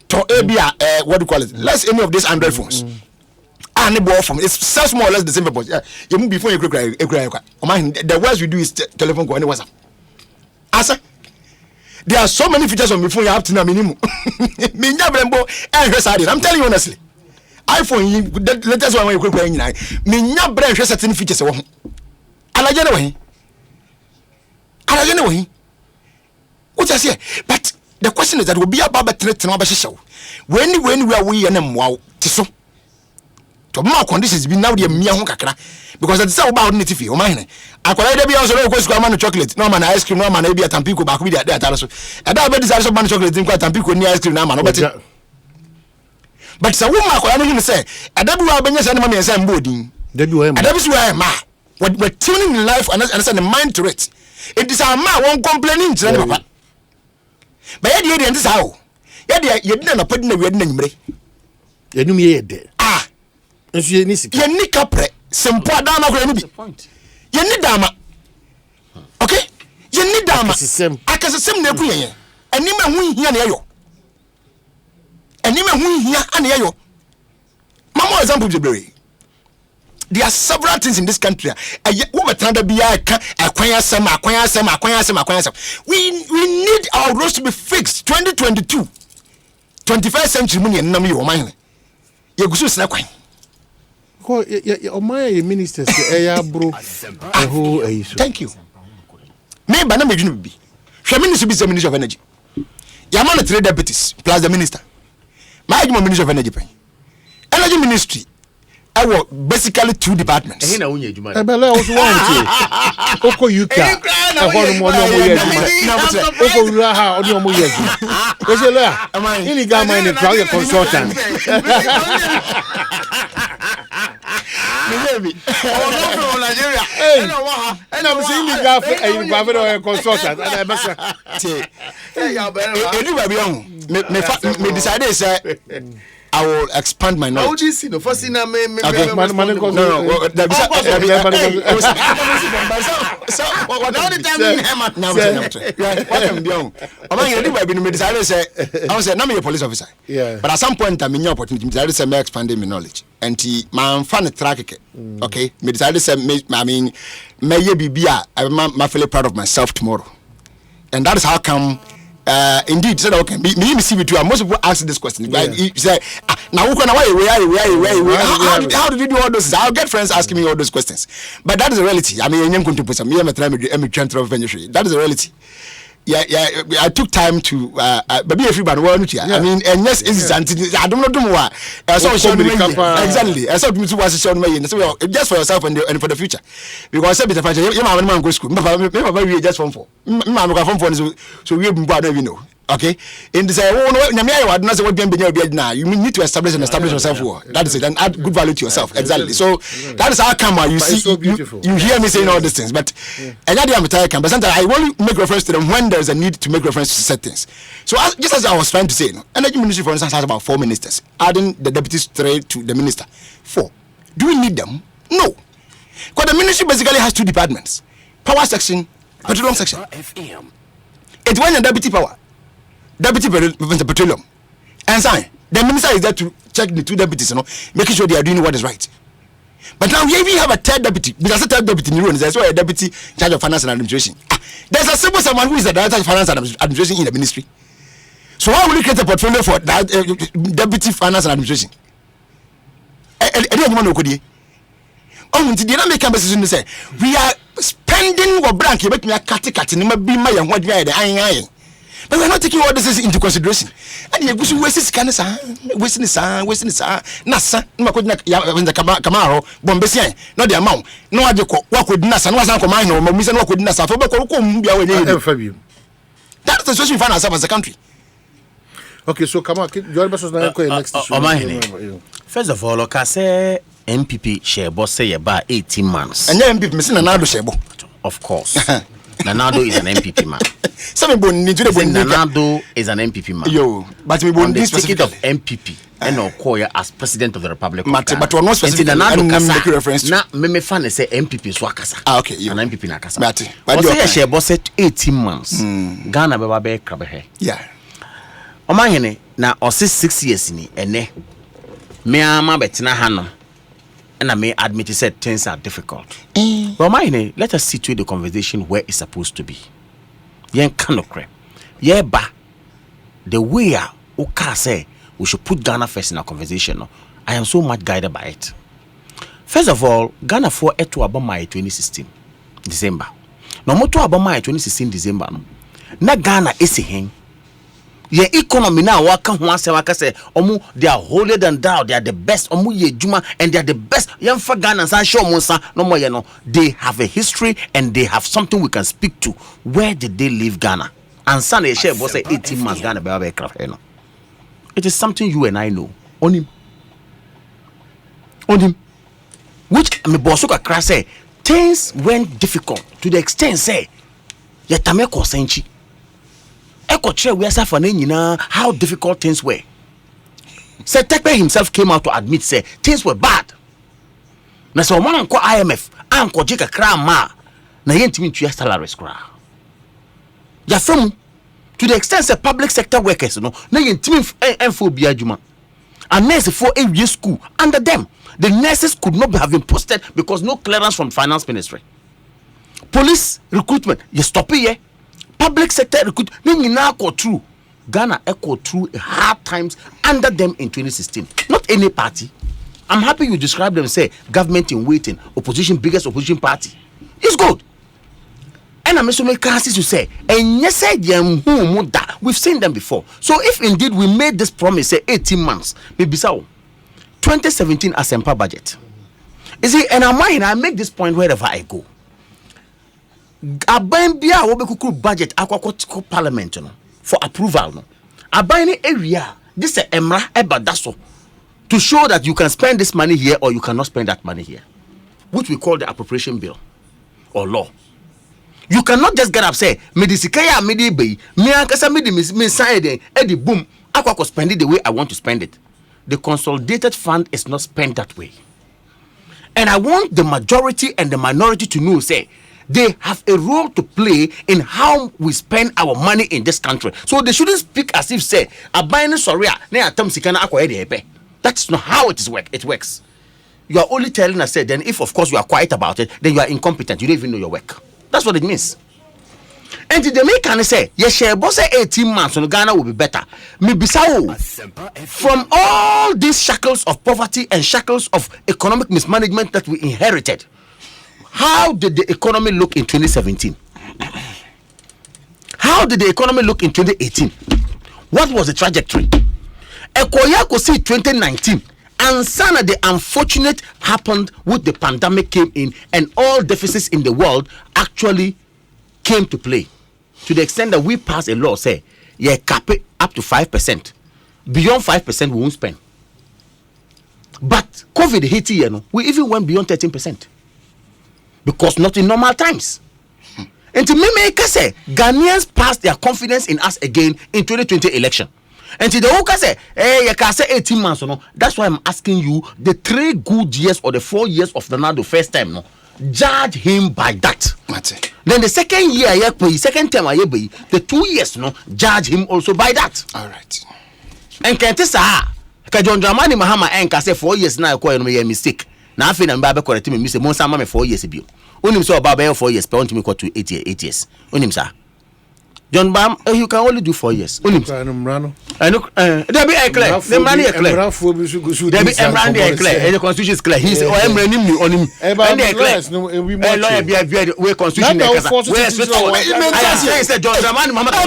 to ABA, what do you call it? Less any of these Android phones. And the ball from it's sells more or less the same purpose. Yeah, you move before you cry. The worst we do is telephone call and WhatsApp. Asa. There are so many features on my phone you have to know minimum. I'm telling you honestly. iPhone, the latest one when you quick minya brain certain features. Anyway. What I say? But the question is that will be about the show. When we are we and wow tiso. To more conditions be now the mere kakra because that's about native or mine. I could either be also go chocolate, no man ice cream, no man maybe a tampico back with that also. And I bet this also man chocolate drink quite tampico near ice cream now man. But it's a woman I can say, and that will be any money and same boarding. And that is where I'm at. What we're tuning in life and understand the mind to it. It is our man won't complain to anyone. But yet, this is how. Yet, you didn't put in the red name. You knew me there. You need capre, some poor dama. You need dama. Okay? You need dama. I can say, and you may win here. And you may win here and here. Mama example, there are several things in this country. We need our roads to be fixed. 2022, 21st century money and number of mine. You go to Snack. My ministers, bro. Thank you. Me ba na me dwunu bi. Hwe minister be Minister of Energy. Ya man 3 deputies plus the minister. My Minister of Energy. Energy Ministry. Basically 2 departments. Ehina unye adwuma. Ebele also want Oko UK. Ehonu mo no mo ye adwuma. Oko ura ha odi mo ye adwuma. Ejele illegal mining trial consultant. Maybe. Oh, no, Nigeria. Hey, and I'm saying illegal for a consultant. And I must say, me decided say I will expand my knowledge. How do you see the first thing I made? I'm a police officer. But at some point, I'm in your opportunity. I decided to expanding my knowledge. And my fan track it. Okay, me decided to I mean, may be I'm feeling proud of myself tomorrow. And that is how come. Indeed, said okay. Me see with you. Most people ask this question. Like, you say, now who can how did you do all those? I'll get friends asking me all those questions. But that is a reality. I mean, I'm going to put some. That is a reality. Yeah. I took time to. Maybe everybody want to. I mean, and yes, I don't know what. Exactly. I saw people was showing me. So just for yourself and for the future, because every time you man go school. Maybe just form 4. Man go form 4. So we don't know. Okay, in this you need to establish yourself. That is it, and add good value to yourself. Exactly. So that is how come you see so you hear me saying all these things. But but sometimes I only make reference to them when there is a need to make reference to certain things. So just as I was trying to say, Energy Ministry, for instance, has about 4 ministers, adding the deputies 3 to the minister. 4. Do we need them? No, because the ministry basically has 2 departments: power section, petroleum section. It's when the deputy power. Deputy petroleum, and sign. The minister is there to check the 2 deputies, making sure they are doing what is right. But now we even have a 3rd deputy. Because a 3rd deputy in the room, there's a deputy in charge of finance and administration. There's a simple someone who is the director of finance and administration in the ministry. So how will you create a portfolio for that deputy finance and administration? We are spending what blank. You make me a cat in my be my and what we are the. But we're not taking all this into consideration. And you go waste kind of wasting Nasa, Camaro, Bombesian, not the amount. No, I work with Nasa, no one command or Miss and work with Nasa for that's the situation we find ourselves as a country. Okay, so come on, your best was next issue. First of all, I say MPP share boss say about 18 months. And then MPP missing another share. Of course. Nanado is an MPP man. Nanado is an MPP man. Yo, but we on the ticket of MPP and Okoya as president of the Republic of Ghana. But we're not specific. Nanado reference. Na me fan say MPP swakasa. Okay, you. An MPP nakasa. But say share boss 18 months. Ghana be krabe. Yeah. Omahene na osi 6 years ni ene. Me ama betina hanom. And I may admit he said things are difficult. But mine, let us situate the conversation where it's supposed to be. Yen kanokre. Yeah, ba. The way Oka say we should put Ghana first in our conversation. I am so much guided by it. First of all, Ghana for to Obama 2016 December. No more to Obama 2016 December. No. Na Ghana is him. Your economy now waka say they are holier than thou, they are the best ye juma and they are the best young for Ghana and show monsa no more they have a history and they have something we can speak to. Where did they leave Ghana? And Sunday share was 18 months Ghana be craft. It is something you and I know. On him. Which me bosuka crash say things went difficult to the extent say yatameko senchi. How difficult things were. Say Tekpe himself came out to admit say things were bad. Na so man ko IMF anko jika kra ma na yentimi tuya salaries kra. Ya from to the extent say public sector workers no na yentimi enfo bia adwuma. And nurses for a school under them. The nurses could not have been posted because no clearance from finance ministry. Police recruitment you stop here. Public sector recruit now go through Ghana echo through hard times under them in 2016. Not any party. I'm happy you describe them say government in waiting, opposition biggest opposition party. It's good. And I'm also making to say, and yes, we've seen them before. So if indeed we made this promise, say 18 months, maybe so 2017 Asempa budget. You see, and I make this point wherever I go. Abambia will budget aqua parliament for approval. No. Abani area, this is Emra Ebadaso to show that you can spend this money here or you cannot spend that money here, which we call the appropriation bill or law. You cannot just get up say medisikaya medi bay me ankasa medi me side edi boom akwa spend it the way I want to spend it. The consolidated fund is not spent that way. And I want the majority and the minority to know say they have a role to play in how we spend our money in this country. So they shouldn't speak as if say abayne soria na atam sika na akwa edi epe. That's not how it works. You are only telling us say then if of course you are quiet about it, then you are incompetent. You don't even know your work. That's what it means. And the Jamaican say, yes, share boss 18 months on Ghana will be better. From all these shackles of poverty and shackles of economic mismanagement that we inherited, how did the economy look in 2017? How did the economy look in 2018? What was the trajectory? Ekoya could see 2019. And some of the unfortunate happened with the pandemic came in and all deficits in the world actually came to play. To the extent that we passed a law say, yeah, cap it up to 5%. Beyond 5% we won't spend. But COVID hit here, we even went beyond 13%. Because not in normal times. And to me, say, Ghanaians passed their confidence in us again in 2020 election. And to the who can say, hey, you can say 18 months, no. That's why I'm asking you the 3 good years or the 4 years of the Nado first time, no. Judge him by that. Then the second year, second term, the 2 years, no. Judge him also by that. All right. And can't say, John Dramani Mahama and say 4 years now, I a mistake. Now I feel I'm Baba correcting me, Mr. Monsama 4 years ago. Unim so Baba 4 years, but want me to 8 years. Unim sir. John Bam, you can only do 4 years. Only. I know. There be a clear. The money is clear. There be a brand clear. And the constitution is clear. He's or I'm running you on him. And they clear. We lawyer be where constitution. Where switch over. I say John Dramani Mama. I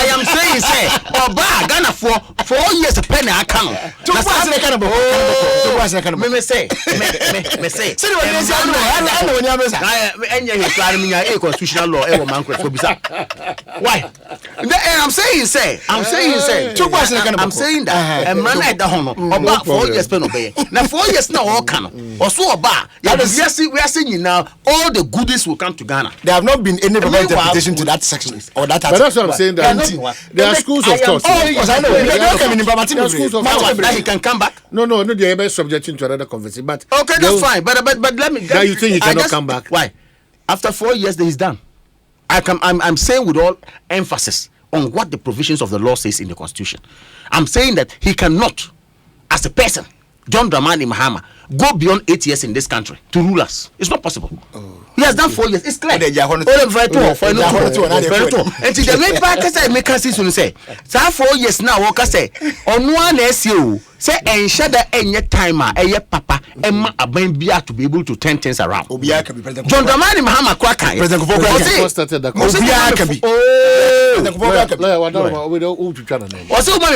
am saying say Oba Ghana for 4 years a penny account. Me say. I know. Law ever man why? I'm saying that a man at the home about 4 years pen obey. Now 4 years now all can or so about we are saying now all the goodies will come to Ghana. There have not been any interpretation to that section or that. But that's what I'm saying. There are schools of thought. I know. He can come back. No, they are subjecting to another conversation. But okay, that's fine. But let me. Now you think he cannot come back? Why? After 4 years, then he's done. I'm saying with all emphasis on what the provisions of the law says in the Constitution. I'm saying that he cannot, as a person, John Dramani Mahama, go beyond 8 years in this country to rule us. It's not possible. He has done 4 years. It's clear. And to the way back, I make us say, 4 years now, what I say, on one SU, say, and shut any timer, a papa, and a baby to be able to turn things around. John Dramani Mahama Kwaka, President started the also,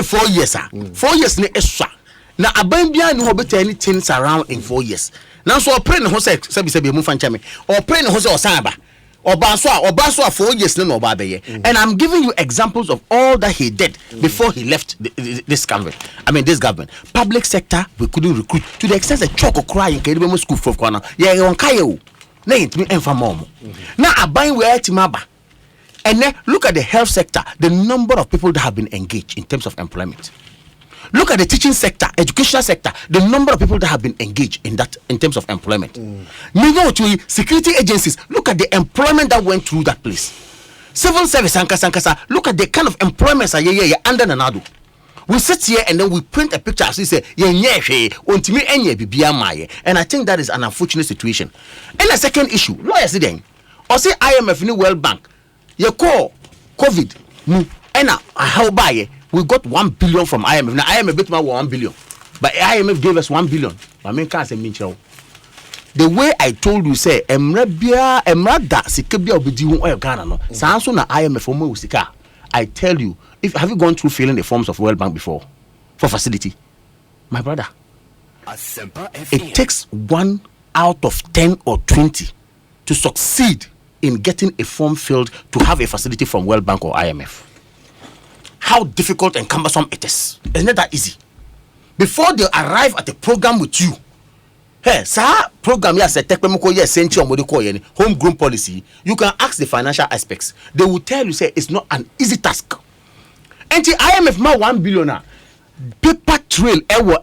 4 years, 4 years, now Abambia no better anything around in 4 years. Now so pray no say be move fan chame or pray no say osaba or baso 4 years no babe. And I'm giving you examples of all that he did before he left this government. This government. Public sector we couldn't recruit to the extent that choco crying can school for corner. Yeah, on kayo. Na it me enfa mom. Now aban we timaba. And then look at the health sector, the number of people that have been engaged in terms of employment. Look at the teaching sector, educational sector, the number of people that have been engaged in that in terms of employment. Security agencies, look at the employment that went through that place. Civil service, Sankasa, look at the kind of employments under Nanado. We sit here and then we print a picture as we say, and I think that is an unfortunate situation. And the second issue, lawyers then, or say IMF New World Bank, you call COVID, and how buy we got 1 billion from IMF. Now IMF bit more 1 billion, but IMF gave us 1 billion. I mean, can't say the way I told you say emra da sika bia obedi hu oil Ghana no sanso na IMF omo sika. I tell you, if have you gone through filling the forms of World Bank before for facility, my brother? It takes 1 out of 10 or 20 to succeed in getting a form filled to have a facility from World Bank or IMF. How difficult and cumbersome it is. Isn't it that easy? Before they arrive at a program with you, hey, sir, program yes, homegrown policy, you can ask the financial aspects. They will tell you, say, it's not an easy task. And the IMF ma 1 billion paper trail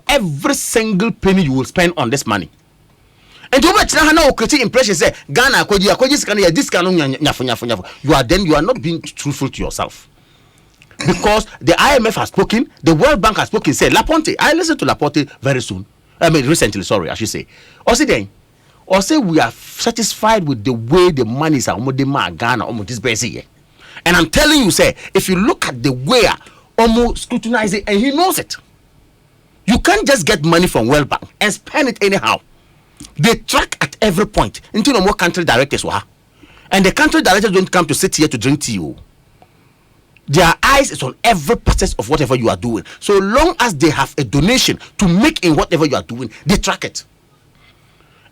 every single penny you will spend on this money. And you create impression say Ghana you are not being truthful to yourself. Because the IMF has spoken, the World Bank has spoken, say Laponte. I listened to Laponte very soon. Recently, sorry, I should say. Or say we are satisfied with the way the money is Ghana almost this basic. And I'm telling you, say, if you look at the way almost scrutinize it, and he knows it. You can't just get money from World Bank and spend it anyhow. They track at every point. Until no more country directors were. And the country directors don't come to sit here to drink tea. Their eyes is on every process of whatever you are doing. So long as they have a donation to make in whatever you are doing, they track it.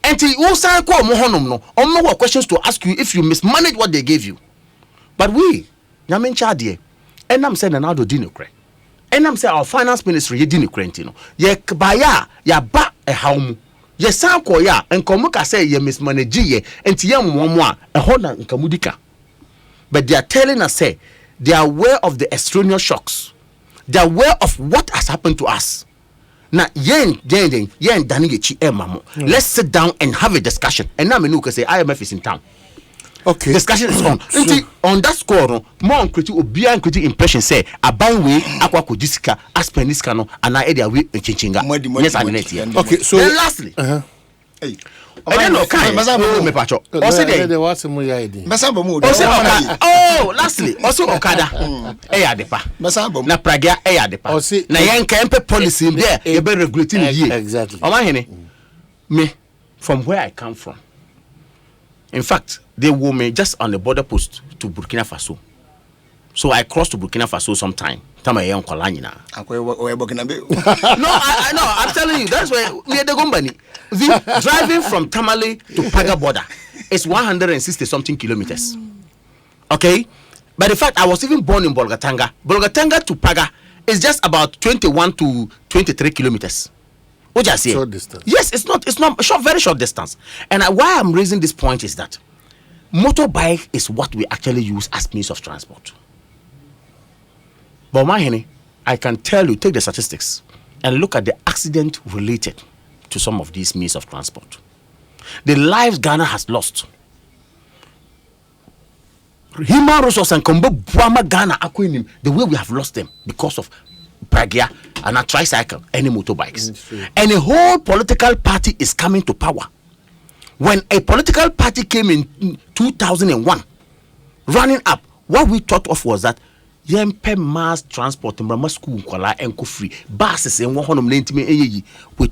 And you also have questions to ask you if you mismanage what they gave you. But we, Yamin Chadie, and I'm saying another dinocre. And I'm saying our finance ministry, ye dinocrentino. Ye kabaya, ya ba a home. Ye sanko ya, and Komuka say ye mismanage ye, and Tiam Mwa, a Honda and Kamudika. But they are telling us, say, they are aware of the extraneous shocks. They are aware of what has happened to us. Now, let's sit down and have a discussion. And now Menuka say IMF is in town. Okay. Discussion is on. On that score, more on critique or beyond critique impression say a buy way aqua codisca as peniscano and I area we chinchinga. Yes, I'm in it here. Okay, so then lastly. Hey. Lastly, also Okada. Depa. Na Pragia Depa. Na Yanka policy there, you better regulating ye. Exactly. Me, from where I come from. In fact, they were me just on the border post to Burkina Faso. So I crossed to Burkina Faso sometime. No, I'm telling you, that's why we are the company. Driving from Tamale to Paga border is 160 something kilometers. Okay? But in fact, I was even born in Bolgatanga. Bolgatanga to Paga is just about 21 to 23 kilometers. What you say? Short distance. Yes, it's not short, very short distance. And why I'm raising this point is that motorbike is what we actually use as means of transport. But I can tell you, take the statistics and look at the accident related to some of these means of transport. The lives Ghana has lost. Human resources and Ghana, the way we have lost them because of Pragia and a tricycle, any motorbikes. And a whole political party is coming to power. When a political party came in 2001, running up, what we thought of was that yempe mass transport school and free buses and we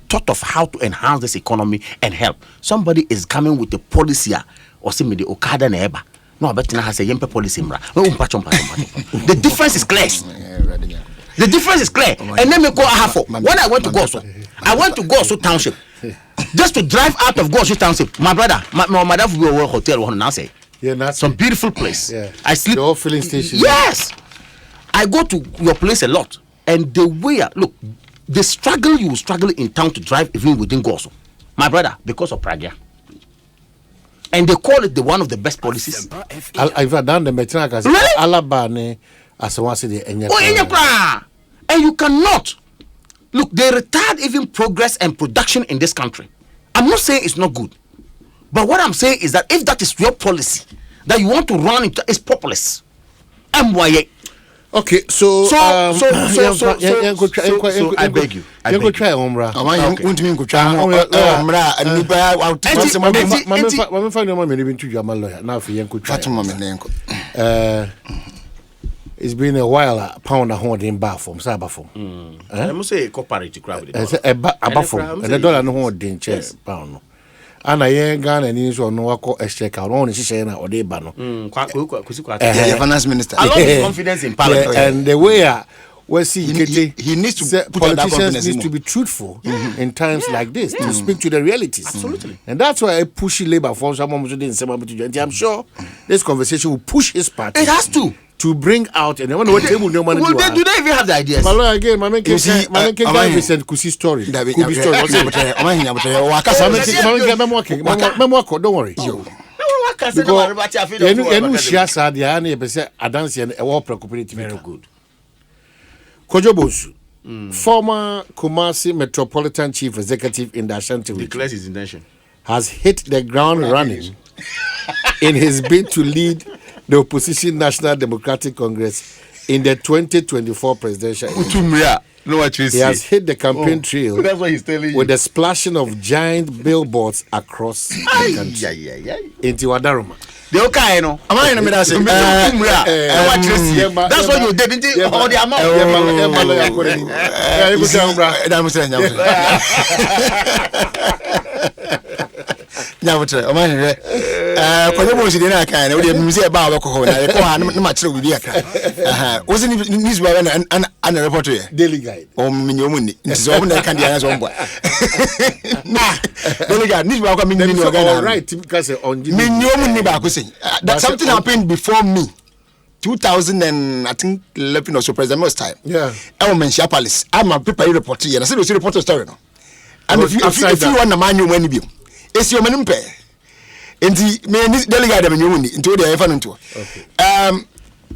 thought of how to enhance this economy and help. Somebody is coming with a policy or see me the Okada neighbor. No, but now has a yempe policy. The difference is clear. The difference is clear. And then me go when I went to Goso Township just to drive out of Goso Township. My brother, my mother will go hotel now say. Yeah, some beautiful place. Yeah. I sleep. The whole filling station. Yes. I go to your place a lot. And the way, look, the struggle you struggle in town to drive even within Goso. My brother, because of Pragia. And they call it one of the best policies. I've done the Metraka. Really? Alabane, as I want to say, and you cannot. Look, they retard even progress and production in this country. I'm not saying it's not good. But what I'm saying is that if that is your policy, that you want to run into, it's populist. MYA. Okay, so I beg you. I go try Omra. It's been a while. Pound a hundred in bar from Sabafom. I must say, corporate to crowd. And the dollar no hold in chest pound. ana yen Ghana ni so no wako exchequer no one hihye na ode ba no finance minister I love his confidence in parliament and the way we see he needs to put politicians need to be truthful in times like this to speak to the realities. Absolutely. And that's why I push Labour for someone who didn't say and I'm sure this conversation will push his party. It has to bring out and what table no money. Do they even have the ideas? But again, my man can Vincent Kusi story. Could be story. Don't worry. Very good. Kojobosu, former Kumasi Metropolitan Chief Executive in the Ashanti region, declares his intention, has hit the ground running in his bid to lead the opposition National Democratic Congress in the 2024 presidential election. He has hit the campaign trail that's what he's telling you. with the splashing of giant billboards across the country. In Tiwadaruma. The okay, no. Am I in the middle? That's what you did, didn't you? All the amount. Kojobosu dey na kan we dey muse ba wa ko na ko ha na ma kire we aka was ni news ba na report here Daily Guide o minyo ni nti so na kan dia na so mbo Daily Guide news ba ko minyo all right typical say on minyo ni ba ko say that something happened before me 2011 or so president most time I mention palace I'm a paper report here na say the report story no and if you want na manyo mani bi esi o manim pe enti me delegate am nyomu ni enti o dey efa no nto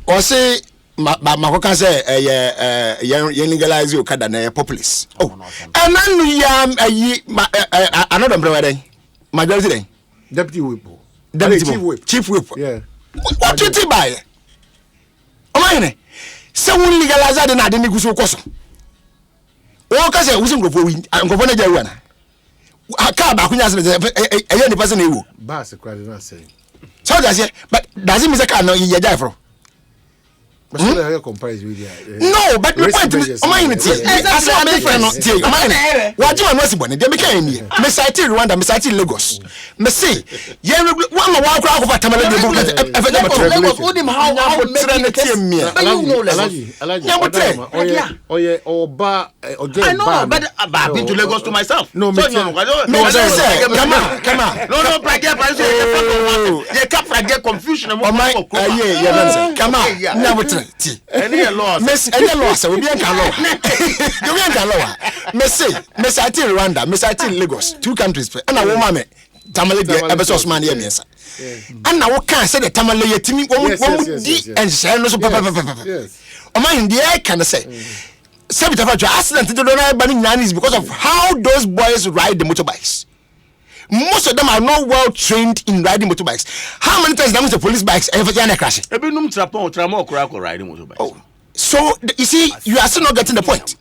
o say makoka say ye legalize okada na populace and anu ya ayi another brother majority den deputy whip chief whip what you think by o mayne say we legalize de na de ni guso koso o ka say wusin grofo wi grofo na jawu na aka ba kunya se eye ni person ewo ba se kwade na say so that's it but does it mean say can no ye jai for but so they comparison with no but the point o man ni tie as a be friend no tie o man wa ji no sibone de me kan ni me site Rwanda me site Lagos me say ye wa ma wa kra ko fatamale de bu Lagos odim how make tie me but you know Alaji oye oba ojo I know but I've been to Lagos to myself no me come on no pragya you cap pragya confusion come on na any law miss any law so we be can law you be can law me say Rwanda me say Lagos two countries and a woman me tamale de ebeso Osman ye miensa and na wo kan say the tamale yetimi wo di and share no so papa o man the air can say sabita fa accident do no ba ni nyana is because of how those boys ride the motorbikes. Most of them are not well trained in riding motorbikes. How many times damage the police bikes ever crash? Ebinum tramo riding motorbikes. Oh, so you see, you are still not getting the point.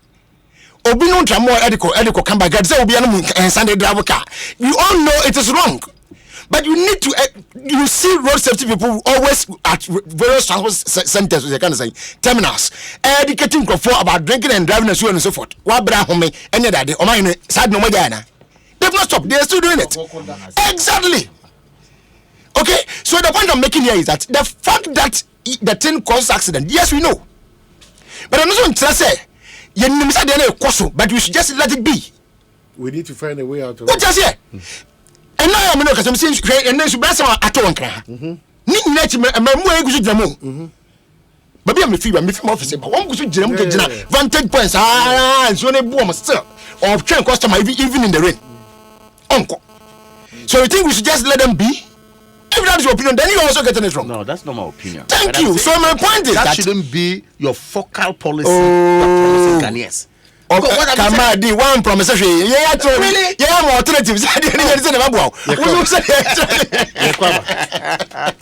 Obinum tramo ediko come back. Say obianum Sunday driver car. You all know it is wrong, but you need to. You see, road safety people always at various transport centers. They kind of say terminals, educating for about drinking and driving and so on and so forth. What bra home any that day? O mine sad no more jana. They've not stopped. They're still doing it. Exactly. Okay. So the point I'm making here is that the fact that the thing caused accident, yes, we know. But I'm not going to say, but we should just let it be. We need to find a way out of what just here? And now I'm not because I'm saying, and then she bless her at one cry. But I'm a few officer, but one good vantage points. And so they boom still or train customer even in the rain. Uncle. So you think we should just let them be? If that is your opinion, then you also getting it wrong. No, that's not my opinion. Thank you. So my point is that shouldn't be your focal policy. Oh, Ghanaians. Come on, the one promise. Yeah, really? Yeah, more alternatives. I didn't say never.